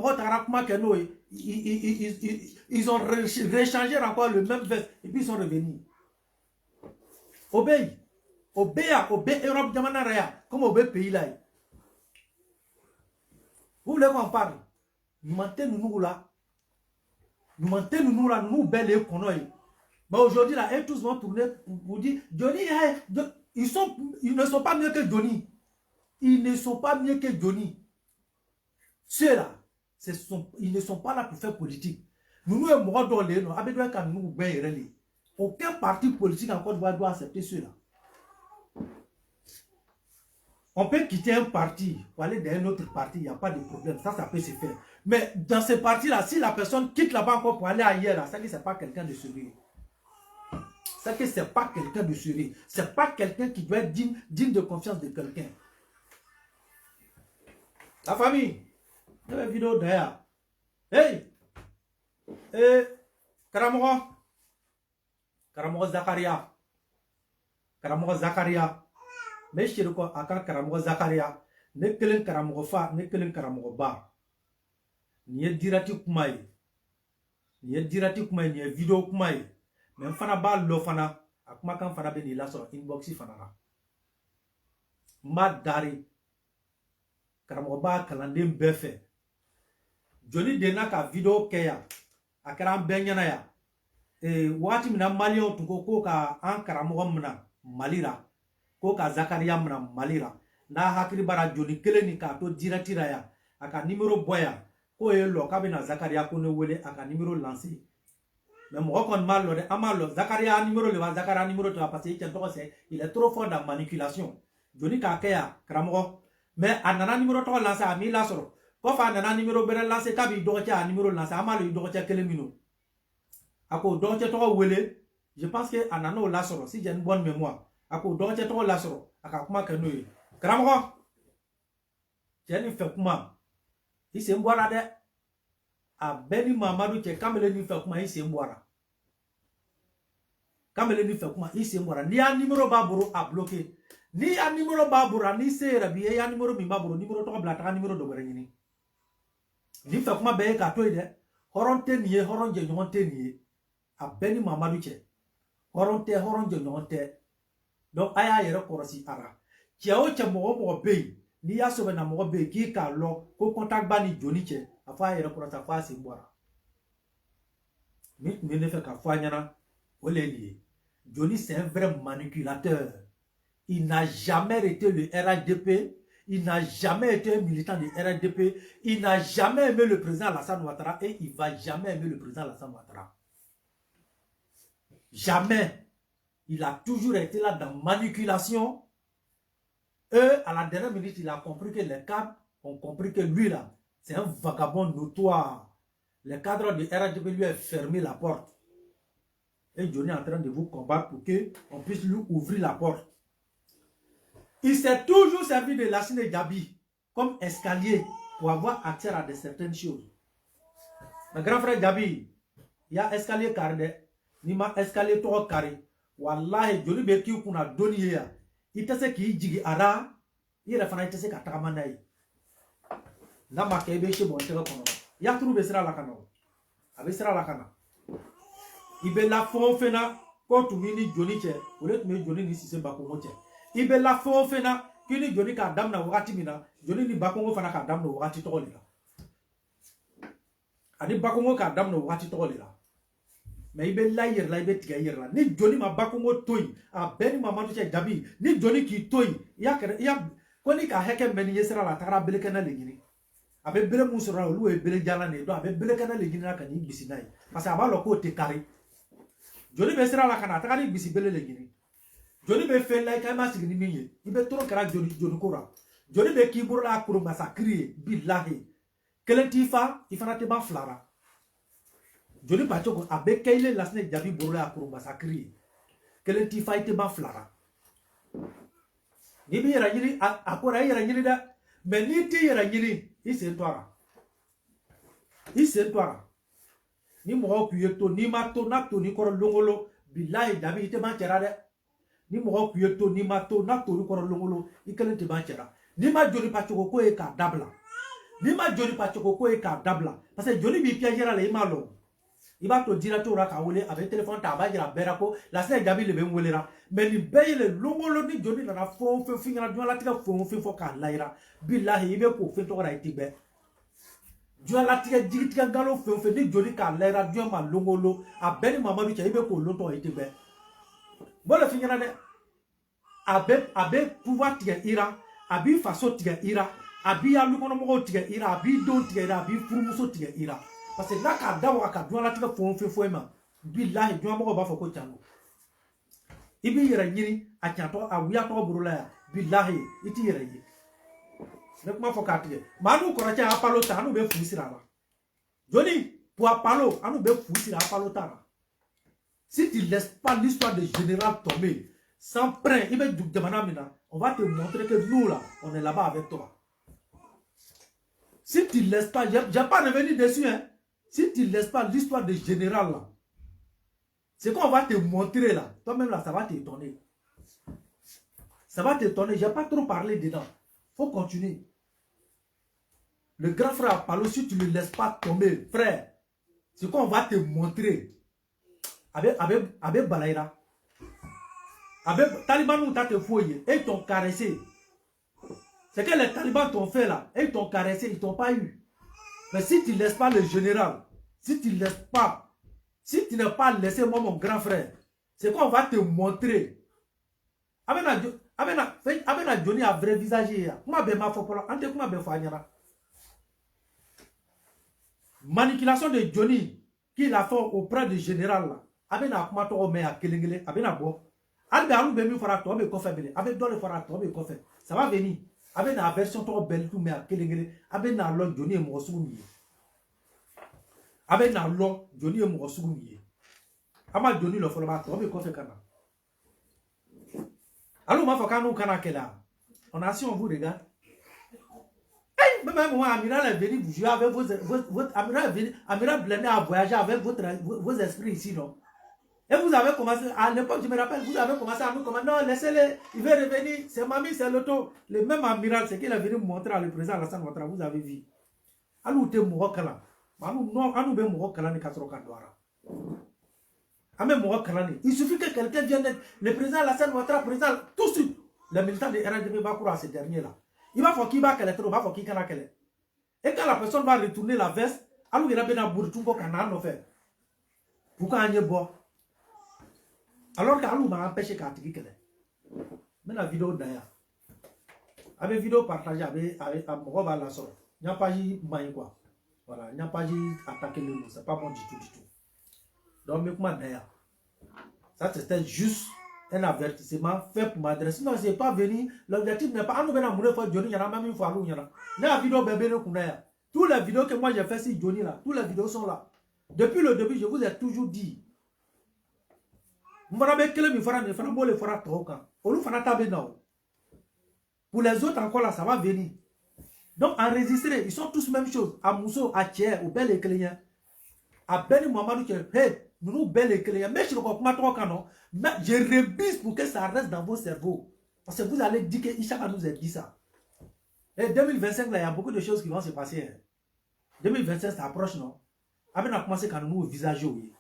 ils ont réchangé encore le même veste et puis ils sont revenus. Obey Europe Jamanaraya, comme obey pays là. Vous voulez qu'on parle? Nous mentez nous là. Nous mentons, nous là, nous belles et qu'on a. Mais aujourd'hui, là, ils tous vont tourner pour dire Johnny, ils ne sont pas mieux que Johnny. Ils ne sont pas mieux que Johnny. Ceux-là, ils ne sont pas là pour faire politique. Nous, aucun parti politique en Côte d'Ivoire doit accepter ceux-là. On peut quitter un parti pour aller dans un autre parti, il n'y a pas de problème, ça peut se faire. Mais dans ce parti-là, si la personne quitte là-bas encore pour aller ailleurs, ça que ce n'est pas quelqu'un de sérieux. Ça que ce n'est pas quelqu'un de sérieux. Ce n'est pas quelqu'un qui doit être digne de confiance de quelqu'un. La famille, il y a une vidéo derrière. Hey! Karamogo Zakaria. Karamogo Zakaria. Mais je dis à Karamogo Zakaria, ne kelen Karamogo fa, ne kelen Karamogo ba. Ni dirati kumaye. Ni dirati kumaye, ni vidéo kumaye. Mais fana ba lo fana, akuma kan fana be ni la so inboxi fana la. Ma dari. Karamogo ba kalande befe. Johnny Dena ka vidéo keya. Akara benyana ya. Wati mina Malio tuko ko ka an Karamogo mna Malira. Ko ka Zakaria mna Malira. Na hakiri bara Johnny kele ni ka to diratira ya. Aka numéro boya. Ko lo ka be na Zakaria ko ne wele aka numéro lancé. Mais moi kon mal de amalo Zakaria numéro le Zakaria numéro to parce que il est trop fort dans manipulation. Johnny ka keya Karamogo. Mais anana numéro to lancé a mi la soro. Ko fa anana numéro bere lancé ka bi do cha numéro lancé amalo do cha kele mino. Ako do cha to wele. Je pense que anana la soro si j'ai une bonne mémoire. Ako do cha to la soro aka kuma kanu. Karamogo. Jeni fe kuma. Ise mbwara de a beni Mamadou che kamele ni fe kuma ise mbwara. Kamele ni fe kuma ise mbwara. Ni a numéro baburu a bloqué. Ni a numéro babura ni se rabi ya numéro mi baburu numéro to blata numéro do berengini. Ni fe kuma be ka to ide. Horonte niye horonje nyonte niye. A beni Mamadou che. Horonte horonje nyonte. Donc aya yere korosi ara. Tiao che mo be. Ni ya sobe na mo be ki ka lo ko contact ba ni Johnny che afa yere korosa fa se mbwara. Mi ne fait ka fa nyana o le lié. Johnny c'est un vrai manipulateur. Il n'a jamais été le RHDP, il n'a jamais été un militant du RHDP, il n'a jamais aimé le président Alassane Ouattara et il ne va jamais aimer le président Alassane Ouattara. Jamais. Il a toujours été là dans manipulation. À la dernière minute, il a compris que les cadres ont compris que lui là, c'est un vagabond notoire. Les cadres du RHDP lui ont fermé la porte. Et Johnny est en train de vous combattre pour qu'on puisse lui ouvrir la porte. Il s'est toujours servi de Lassine Djabi comme escalier pour avoir accès à certaines choses. Mon grand frère Djabi, il y a escalier carré, il m'a escalier trop carré. Wallahi, Johnny Beki qu'on a donné. Il te sait qu'il dit ara, il a fait que Katamanai. N'a pas qu'à chez bon téléphone. Il y a trouvé ça la cano. Avec ça la cana. Il be la fond fena, quand tu mini Johnny che, ou let me Johnny ni si c'est bakongo che. Il be la fond fena, kini Johnny ka dam na wakati mina, Johnny ni bakongo fana ka dam na wakati toli la. Adi bakongo ka dam na wakati toli la. Mais il be la yer la, il be tiga yer la. Ni Johnny ma bakongo toy, a beni Mamadou che Djabi, ni Johnny ki toy, ya koni ka heke meni yesera la takara belekena legini. Abe bele musura olu e bele jala ne do abe belekena legini na kani bisi nai. Parce aba loko te kari. Johnny be sera la kana takari bisi bele legini. Johnny be fe like ma sigini minye. Ibe toro kara Johnny kora. Johnny be kiburu la kuru masa kriye billahi. Kelentifa ifana te ba flara. Johnny Pachoko abe kaile Lassine Djabi buru la kuru masa kriye. Kelentifa ite ba flara. Ni bi yera nyiri akora yera nyiri da mais ni ti yera nyiri ise ntwara. Ise ntwara. Ni mo kuyeto ni mato na to ni koro longolo billahi Djabi ite ba chera de. Ni mo kuyeto ni mato na to ni koro longolo ikele te ba chera. Ni ma Johnny Pachoko ko e ka dabla. Ni ma Johnny Pachoko ko e ka dabla parce que Johnny bi piagera le imalo. Il va te dire à toi avec téléphone tabac la berako la Lassine Djabi le ben wolera mais ni beye le longolo ni Johnny na fo fingra la tika fo ka laira billahi ibe ko fe to ra itibe Dieu la tia digitia galo fe ni joli ka lera Dieu ma longolo a beni mama du ibe ko loto ite be. Bon le finira de abe pouvoir tia ira, abi faso tia ira, abi alu kono mo tia ira, abi don tia ira, abi furumuso tia ira. Parce que là ka dawo ka Dieu la tia fo ma. Billahi Dieu mo ba fo ko tiano. Ibi yera nyiri a tiato a wiya to burula billahi iti yera yi. Ne kuma fo ka tia. Manu ko ra tia apalo ta anu be fusira ba. Johnny, pour apalo, anu be fusira apalo ta. Si tu ne laisses pas l'histoire de général tomber, sans prêt, on va te montrer que nous là, on est là-bas avec toi. Si tu ne laisses pas, je n'ai pas revenu dessus, hein. Si tu ne laisses pas l'histoire de général là, c'est qu'on va te montrer là. Toi-même là, ça va t'étonner. Ça va t'étonner. Je n'ai pas trop parlé dedans. Il faut continuer. Le grand frère Apalo, si tu ne le laisses pas tomber, frère, c'est qu'on va te montrer. Avec Balaïra. Avec Taliban nous t'ont fouillé et ils t'ont caressé. C'est que les talibans t'ont fait là. Et ils t'ont caressé, ils t'ont pas eu. Mais si tu ne laisses pas le général, si tu ne laisses pas, si tu n'as pas laissé moi mon grand frère, c'est qu'on va te montrer. Avec Johnny a vrai visage. Comment ben ma fopola, ante comment ben fanyana. Manipulation de Johnny qu'il a fait auprès du général là. Abena kuma to me a kelengele abena bo albe alu be mi fara to be ko febele abe do le fara to be ko fe ça va venir abena version to bel tout me a kelengele abena lo Johnny mo sugumi abena lo Johnny mo sugumi ama Johnny lo folo ba to be ko fe kana alu ma faka nou kana kela on a si on vous regarde même moi Amiral est venu vous jouer avec votre Amiral blindé à voyager avec vos esprits ici non. Et vous avez commencé, à l'époque, je me rappelle, vous avez commencé à nous commander, non, laissez-les, il veut revenir, c'est mamie, c'est l'auto. Le même amiral, c'est qu'il est venu montrer à le président Alassane Ouattara, vous avez vu. Alou te mourokala. Anou be mourokala ni kasroka douara. Amé mourokala ni. Il suffit que quelqu'un vienne, le président Alassane Ouattara, président, tout de suite, le militant de RNDP va courir à ce dernier-là. Il va faut qu'il va qu'elle est trop, va faut qu'il qu'elle est. Et quand la personne va retourner la veste, alou il a bien un bourretou qu'on a en fait. Pourquoi on y est boit? Alors qu'Alou m'a empêché qu'à tirer. Mais la vidéo d'ailleurs. Avec vidéo partagée avec Mogoba la sorte. Il n'y a pas eu maï quoi. Voilà, il n'y a pas eu attaquer le loup. C'est pas bon du tout, du tout. Donc, mais comment d'ailleurs? Ça, c'était juste un avertissement fait pour m'adresser. Sinon, c'est pas venu. L'objectif n'est pas. Ah, nous venons à mourir pour Johnny. Il y en a même une fois. Il y en a. La vidéo bébé le Kounaya. Toutes les vidéos que moi j'ai fait sur Johnny là, toutes les vidéos sont là. Depuis le début, je vous ai toujours dit. Pour les autres encore là, ça va venir. Donc enregistrer, ils sont tous même chose. À Mousso, à Thier, au Bel Éclair, à Ben Mamadou, hey, nous Bel Éclair, mais je ne comprends pas non. Mais je rebise pour que ça reste dans vos cerveaux. Parce que vous allez dire que Ishaka nous a dit ça. Et 2025, là, il y a beaucoup de choses qui vont se passer. 2025, ça approche, non? Après, on a commencé quand nous au visage, oui.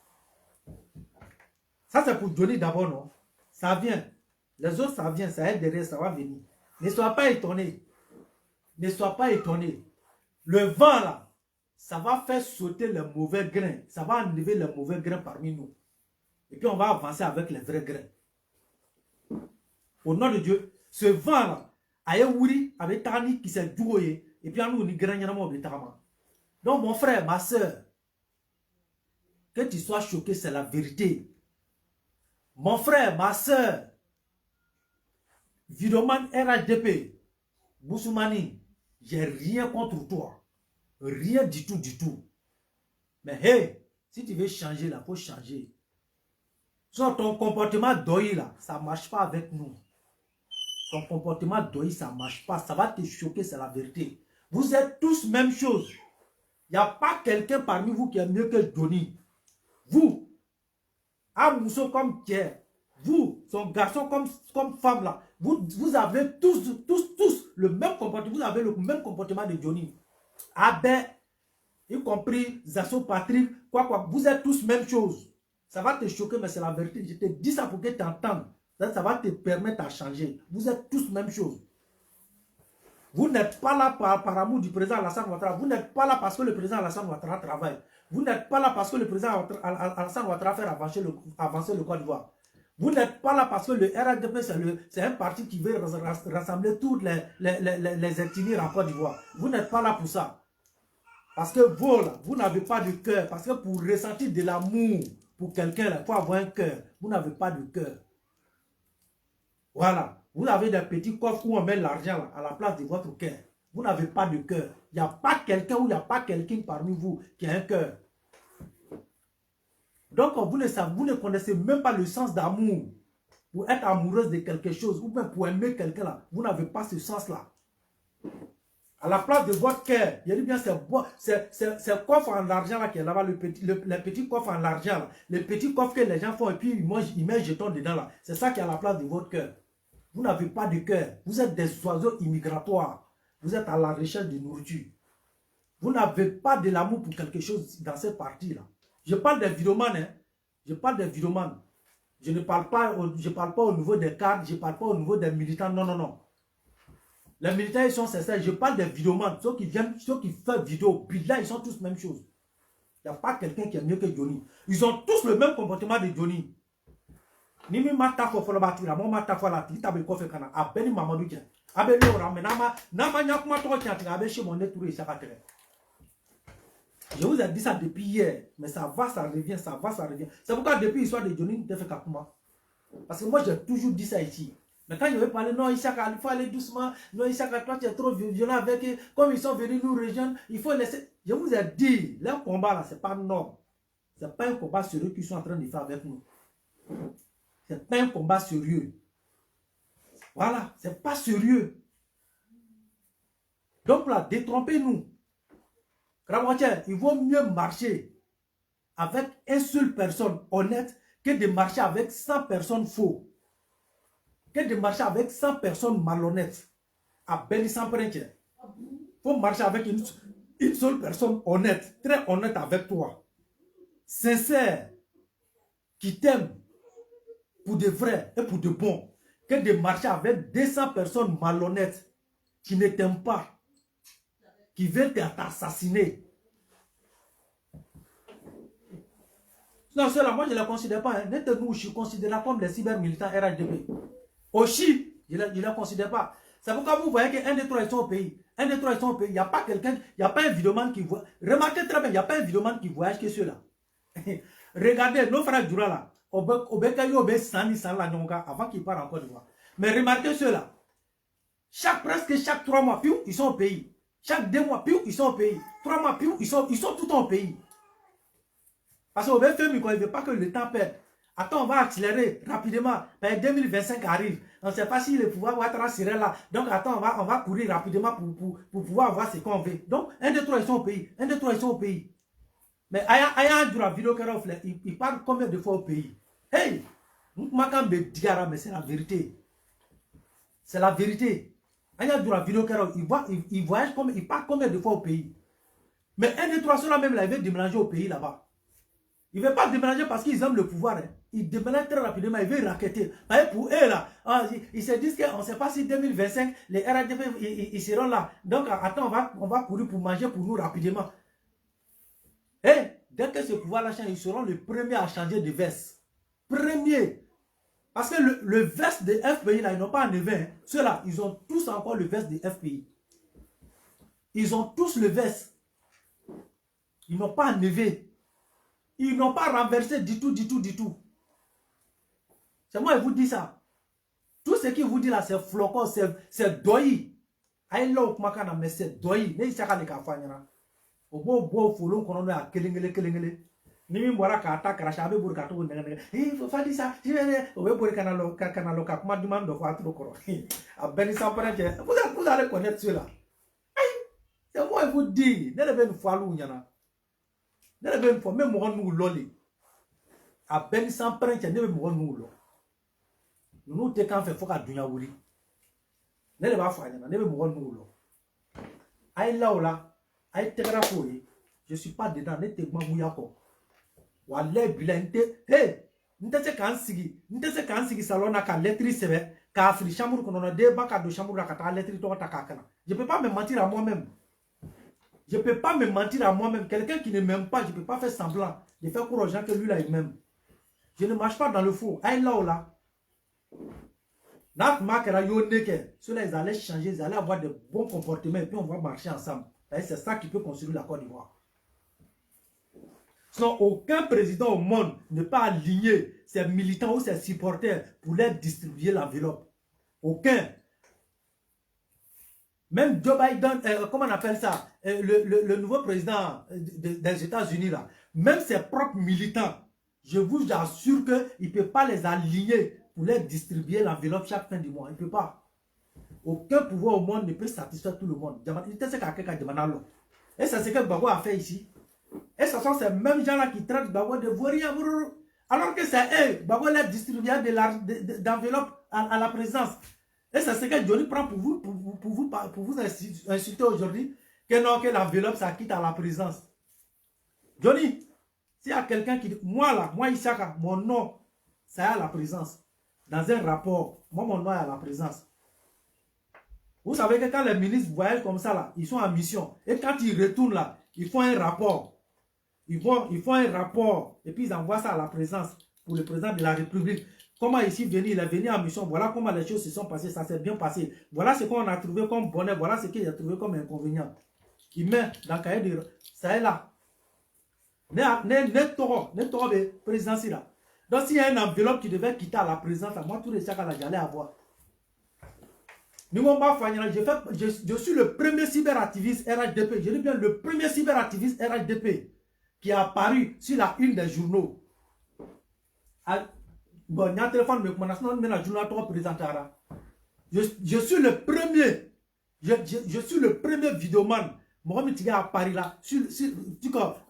Ça, c'est pour Johnny d'abord, non? Ça vient. Les autres, ça vient, ça est derrière, ça va venir. Ne sois pas étonné. Ne sois pas étonné. Le vent, là, ça va faire sauter les mauvais grains. Ça va enlever les mauvais grains parmi nous. Et puis, on va avancer avec les vrais grains. Au nom de Dieu, ce vent-là, Ayewouri, avec Tani qui s'est doué, et puis, on nous, ni grain, donc, mon frère, ma soeur, que tu sois choqué, c'est la vérité. Mon frère, ma soeur, Vidoman RHDP, Boussoumani, j'ai rien contre toi. Rien du tout, du tout. Mais hey, si tu veux changer là, il faut changer. Soit ton comportement d'oï là, ça ne marche pas avec nous. Ton comportement d'oï, ça ne marche pas. Ça va te choquer, c'est la vérité. Vous êtes tous même chose. Il n'y a pas quelqu'un parmi vous qui est mieux que Johnny. Vous, Amousso comme Pierre, vous, son garçon comme femme là, vous avez tous le même comportement, vous avez le même comportement de Johnny. Abbé, y compris Zasso Patrick, quoi, vous êtes tous même chose. Ça va te choquer, mais c'est la vérité. Je te dis ça pour que tu entendes. Ça va te permettre à changer. Vous êtes tous même chose. Vous n'êtes pas là par amour du président Alassane Ouattara. Vous n'êtes pas là parce que le président Alassane Ouattara travaille. Vous n'êtes pas là parce que le président Alassane Ouattara fait avancer le Côte d'Ivoire. Vous n'êtes pas là parce que le RHDP, c'est un parti qui veut rassembler toutes les ethnies en Côte d'Ivoire. Vous n'êtes pas là pour ça. Parce que vous n'avez pas de cœur. Parce que pour ressentir de l'amour pour quelqu'un, il faut avoir un cœur. Vous n'avez pas de cœur. Voilà. Vous avez des petits coffres où on met l'argent à la place de votre cœur. Vous n'avez pas de cœur. Il n'y a pas quelqu'un ou il n'y a pas quelqu'un parmi vous qui a un cœur. Donc, vous ne connaissez même pas le sens d'amour. Pour être amoureuse de quelque chose ou même pour aimer quelqu'un là, vous n'avez pas ce sens-là. À la place de votre cœur, il y a bien ces coffres en argent là qui est là-bas, les petits coffres en argent là, les petits coffres que les gens font et puis ils mettent jetons dedans là. C'est ça qui est à la place de votre cœur. Vous n'avez pas de cœur. Vous êtes des oiseaux immigratoires. Vous êtes à la recherche de nourriture. Vous n'avez pas de l'amour pour quelque chose dans cette partie-là. Je parle des vidomanes. Hein. Je parle des vidomanes. Je ne parle pas, au niveau des cadres. Je ne parle pas au niveau des militants. Non, non, non. Les militants, ils sont sincères. Je parle des vidomanes. Ceux qui font vidéo. Puis là, ils sont tous la même chose. Il n'y a pas quelqu'un qui est mieux que Johnny. Ils ont tous le même comportement de Johnny. Nimi mata ko folo batira mo mata fola ti tabe ko fe kana abeni mamadou je abeni ora me nama nyakuma to tiati abe chez mon touré ça va très. Je vous ai dit ça depuis hier, mais ça va, ça revient, ça va, ça revient. C'est pourquoi depuis l'histoire de Johnny te fait Kakuma. Parce que moi j'ai toujours dit ça ici. Mais quand je vais parler, non, Isaka, il faut aller doucement. Non, Isaka, toi tu es trop violent avec eux. Comme ils sont venus nous rejoindre, il faut laisser. Je vous ai dit, leur combat là, c'est pas normal. C'est pas un combat sérieux qu'ils sont en train de faire avec nous. C'est pas un combat sérieux. Voilà, c'est pas sérieux. Donc là, détrompez-nous. Il vaut mieux marcher avec une seule personne honnête que de marcher avec 100 personnes faux. Que de marcher avec 100 personnes malhonnêtes. À Bénissan Prenche. Il faut marcher avec une seule personne honnête, très honnête avec toi. Sincère, qui t'aime. Pour de vrai et pour de bon, que de marcher avec 200 personnes malhonnêtes qui ne t'aiment pas, qui veulent t'assassiner. Non, ceux-là, moi je ne les considère pas. Hein. Nous, je considère comme des cyber-militants RHDP. Aussi, je ne les considère pas. C'est pourquoi vous voyez qu'un des trois ils sont au pays. Un des trois ils sont au pays. Il n'y a pas quelqu'un, il n'y a pas un vidéoman qui voit. Remarquez très bien, il n'y a pas un vidéoman qui voyage que ceux-là. Regardez, nos frères Dura là. Avant qu'il part en Côte d'Ivoire. Mais remarquez cela. Presque chaque 3 mois, puis ils sont au pays. Chaque 2 mois, puis ils sont au pays. 3 mois, puis ils sont tout le temps au pays. Parce qu'on veut faire, mais il ne veut pas que le temps perde. Attends, on va accélérer rapidement. 2025 arrive. On ne sait pas si le pouvoir va être là. Donc attends, on va courir rapidement pour pouvoir voir ce qu'on veut. Donc, 1, 2, 3, ils sont au pays. 1, 2, 3, ils sont au pays. Mais Aya vidéo il parle combien de fois au pays? Hey! Mais c'est la vérité. C'est la vérité. Aya vidéo il voyage il part combien de fois au pays? Mais 1, 2, 3, ceux-là même, là, ils veulent déménager au pays là-bas. Ils ne veulent pas déménager parce qu'ils aiment le pouvoir. Hein. Ils déménagent très rapidement, ils veulent raqueter. Pour eux, là, ils se disent qu'on ne sait pas si 2025, les RHDP, ils seront là. Donc, attends, on va courir pour manger pour nous rapidement. Et dès que ce pouvoir-là change, ils seront les premiers à changer de veste. Premier. Parce que le veste de FPI, là, ils n'ont pas enlevé. Hein. Ceux-là, ils ont tous encore le veste de FPI. Ils ont tous le veste. Ils n'ont pas enlevé. Ils n'ont pas renversé du tout, du tout, du tout. C'est moi qui vous dis ça. Tout ce qu'il vous dit là, c'est flocon, c'est doi. Mais c'est doi. Mais c'est pas le cas. Obo folon kono ya kelengele ni mbora ka ata krasha abe bur ka to ngene faut fadi ça obe bur kanalo ka kuma demande de fois trop koro a Bénissan Prenche vous allez connaître cela. C'est moi vous dis ne le ben falu nyana ne le ben fo même mo nous loli a Bénissan Prenche ne be mo nous lo nous te kan fait faut ka dunya wuri ne le ba fa nyana ne be mo nous lo ay laola. Je ne suis pas dedans. Ne te mouillako. Walé bilan. Hey, n'était qu'un sigi salon à lettre sebe. Kafri, chambre, qu'on a deux bacs de chambre, je ne peux pas me mentir à moi-même. Je ne peux pas me mentir à moi-même. Quelqu'un qui ne m'aime pas, je ne peux pas faire semblant de faire croire aux gens que lui là, il m'aime. Je ne marche pas dans le faux. Aïe là ou là. Ceux-là, ils allaient changer, ils allaient avoir de bons comportements et puis on va marcher ensemble. C'est ça qui peut construire la Côte d'Ivoire. Sinon, aucun président au monde ne peut aligner ses militants ou ses supporters pour leur distribuer l'enveloppe. Aucun. Même Joe Biden, comment on appelle ça, le nouveau président des États-Unis, là, même ses propres militants, je vous assure qu'il ne peut pas les aligner pour leur distribuer l'enveloppe chaque fin du mois. Il ne peut pas. Aucun pouvoir au monde ne peut satisfaire tout le monde. Et ça, c'est ce que Gbagbo a fait ici. Et ce sont ces mêmes gens-là qui traitent Gbagbo de vaurien. Alors que c'est eux, Gbagbo leur distribué d'enveloppe à la présidence. Et c'est ce que Johnny prend pour vous insulter aujourd'hui. Que non, que l'enveloppe, ça quitte à la présidence. Johnny, s'il y a quelqu'un qui dit, moi là, moi Isaka, mon nom, ça est à la présidence. Dans un rapport, moi mon nom est à la présidence. Vous savez que quand les ministres voyagent comme ça là, ils sont en mission. Et quand ils retournent là, ils font un rapport. Ils font un rapport et puis ils envoient ça à la présidence pour le président de la République. Comment ici venir, il est venu en mission, voilà comment les choses se sont passées, ça s'est bien passé. Voilà ce qu'on a trouvé comme bonheur, voilà ce qu'il a trouvé comme inconvénient. Il met dans le cahier de... Ça est là. Ne présidence là. Donc s'il y a une enveloppe qui devait quitter à la présidence, moi tous les sacs là, j'allais avoir. Je suis le premier cyberactiviste RHDP. Je dis bien le premier cyberactiviste RHDP qui est apparu sur la une des journaux. Bon, il y a un téléphone, mais je suis le premier. Je suis le premier vidéoman. Mohamed Tiga à Paris là,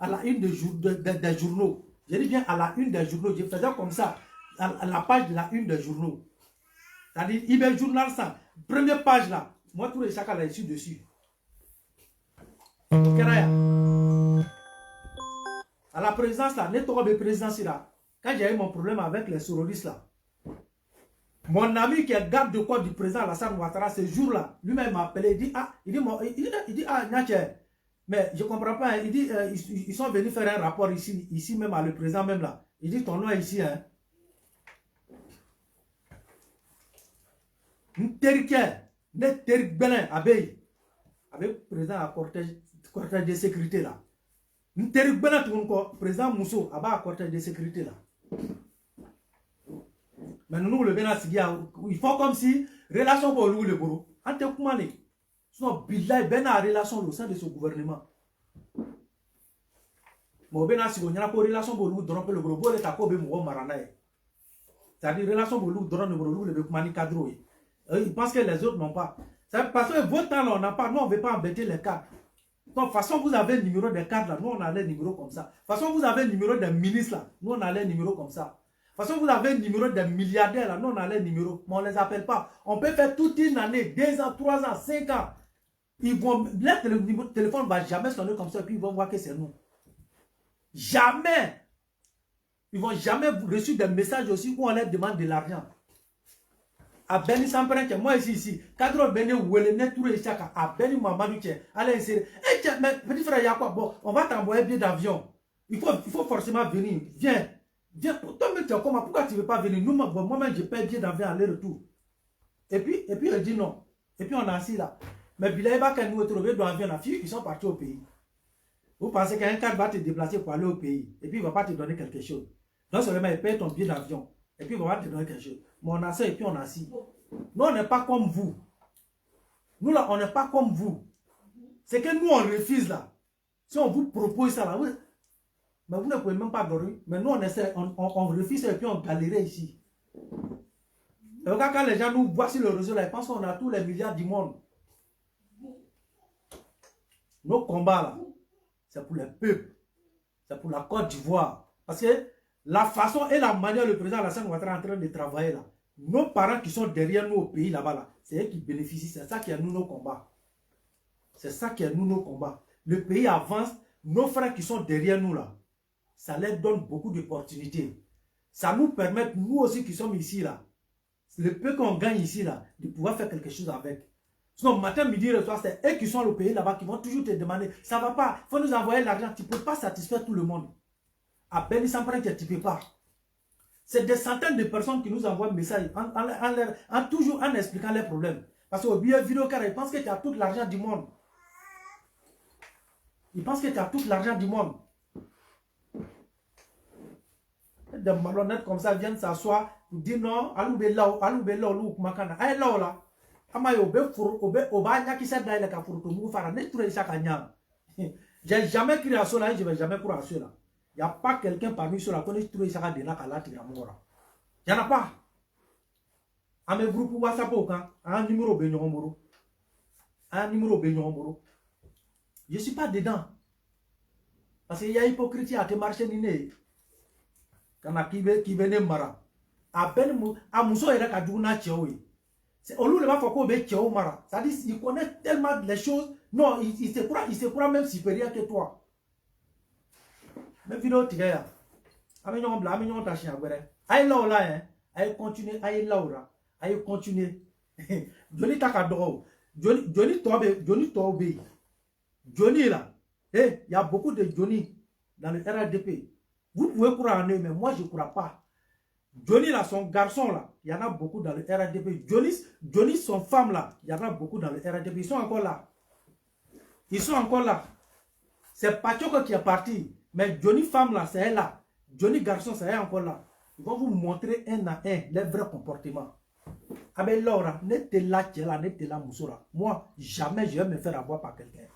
à la une des journaux. Je dis bien à la une des journaux. Je faisais comme ça, à la page de la une des journaux. C'est-à-dire, IBE Journal ça. Première page là. Moi, tous les chacun là, je suis dessus. À la présidence là, présidence là. Quand j'ai eu mon problème avec les terroristes là, mon ami qui est garde de corps du président Alassane Ouattara, ce jour-là, lui-même m'a appelé, il dit, ah, Niache, mais je ne comprends pas, il dit, ils sont venus faire un rapport ici même à le président même là. Il dit, ton nom est ici, hein. Avec le président à cortège de sécurité là. Président Mousso a cortège de sécurité là. Mais nous le il faut comme si relation pour le bourreau. Sinon, Bilal ben a relation au sein de ce gouvernement. Mais ben a si on y a pas relation pour le drone le gros le taco be mo maranae. C'est-à-dire relation pour le drone le gros le kumani cadre. Ils pensent que les autres n'ont pas. Parce que votre temps là on n'a pas, nous on ne veut pas embêter les cadres. Donc, de toute façon, vous avez le numéro des cadres là, nous on a les numéros comme ça. De toute façon, vous avez le numéro des ministres là, nous on a les numéros comme ça. De toute façon, vous avez le numéro des milliardaires là, nous on a les numéros, mais on ne les appelle pas. On peut faire toute une année, 2 ans, 3 ans, 5 ans. Ils vont, le numéro de téléphone ne va jamais sonner comme ça et puis ils vont voir que c'est nous. Jamais. Ils ne vont jamais reçu des messages aussi où on leur demande de l'argent. À Beni Sampren, moi ici, cadre Beni Ouelene Touré Chaka, à Beni Mamadou, allez insérer. Eh, mais petit frère, il y a quoi? Bon, on va t'envoyer un billet d'avion. Il faut forcément venir. Viens. Toi-même, tu es comment? Pourquoi tu ne veux pas venir? Nous, moi-même, je paye billet d'avion aller-retour. Et puis, elle dit non. Et puis, on a assis là. Mais Bilaïba, quand nous retrouver dans l'avion, la fille, ils sont partis au pays. Vous pensez qu'un cadre va te déplacer pour aller au pays. Et puis, il ne va pas te donner quelque chose. Non seulement, il paye ton billet d'avion. Et puis, il va te donner quelque chose. Mais on a ça et puis on a assis. Nous, on n'est pas comme vous. Nous, là, on n'est pas comme vous. C'est que nous, on refuse là. Si on vous propose ça là, oui, mais vous ne pouvez même pas dormir. Mais nous, on essaie, on refuse et puis on galérait ici. Et regarde, quand les gens nous voient sur le réseau là, ils pensent qu'on a tous les milliards du monde. Nos combats là, c'est pour les peuples. C'est pour la Côte d'Ivoire. Parce que la façon et la manière le président Alassane Ouattara est en train de travailler là, nos parents qui sont derrière nous au pays là-bas, là, c'est eux qui bénéficient. C'est ça qui est nous nos combats. C'est ça qui est nous nos combats. Le pays avance, nos frères qui sont derrière nous là, ça leur donne beaucoup d'opportunités. Ça nous permet, nous aussi qui sommes ici là, le peu qu'on gagne ici, là, de pouvoir faire quelque chose avec. Sinon, matin, midi, le soir, c'est eux qui sont au pays là-bas qui vont toujours te demander, ça va pas, il faut nous envoyer l'argent. Tu ne peux pas satisfaire tout le monde. À Beni Sampran, tu ne peux pas. C'est des centaines de personnes qui nous envoient un message toujours en expliquant leurs problèmes. Parce qu'au billet vidéo, car ils pensent que tu as tout l'argent du monde. Ils pensent que tu as tout l'argent du monde. Des malhonnêtes comme ça viennent s'asseoir pour dire non, allou là, ou makana. Aïe là. J'ai jamais crié à cela et je ne vais jamais croire à cela. Il n'y a pas quelqu'un parmi ceux-là qui connaît trouvé ça de là qu'à la tiramora. Il n'y en a pas. À mes groupes WhatsApp, un numéro Benyomboro. Un numéro Benyomboro. Je ne suis pas dedans. Parce qu'il y a hypocrisie à te marcher nine. Quand on a qui venait mara. À Ben Mousso et la Kadjouna Tcheoui. Au lieu de faire quoi au Mara. Ça dit, il connaît tellement les choses. Non, il se croit même supérieur que toi. Mais vidéo, tu gars. Amignon blanc, amignon tachien. Aïe là, là, hein. Aïe continuer, aïe là, aïe continuer. Johnny Takadoro. Johnny Tobe. Johnny là. Il y a beaucoup de Johnny dans le RADP. Vous pouvez croire en eux, mais moi je ne crois pas. Johnny là, son garçon là, il y en a beaucoup dans le RADP. Johnny, son femme là, il y en a beaucoup dans le RADP. Ils sont encore là. Ils sont encore là. C'est Pachoko qui est parti. Mais Johnny femme là, c'est elle là. Johnny garçon, c'est elle encore là. Ils vont vous montrer un à un les vrais comportements. Ah ben Laura, n'était là, n'était là, Moussoura. Moi, jamais je vais me faire avoir par quelqu'un.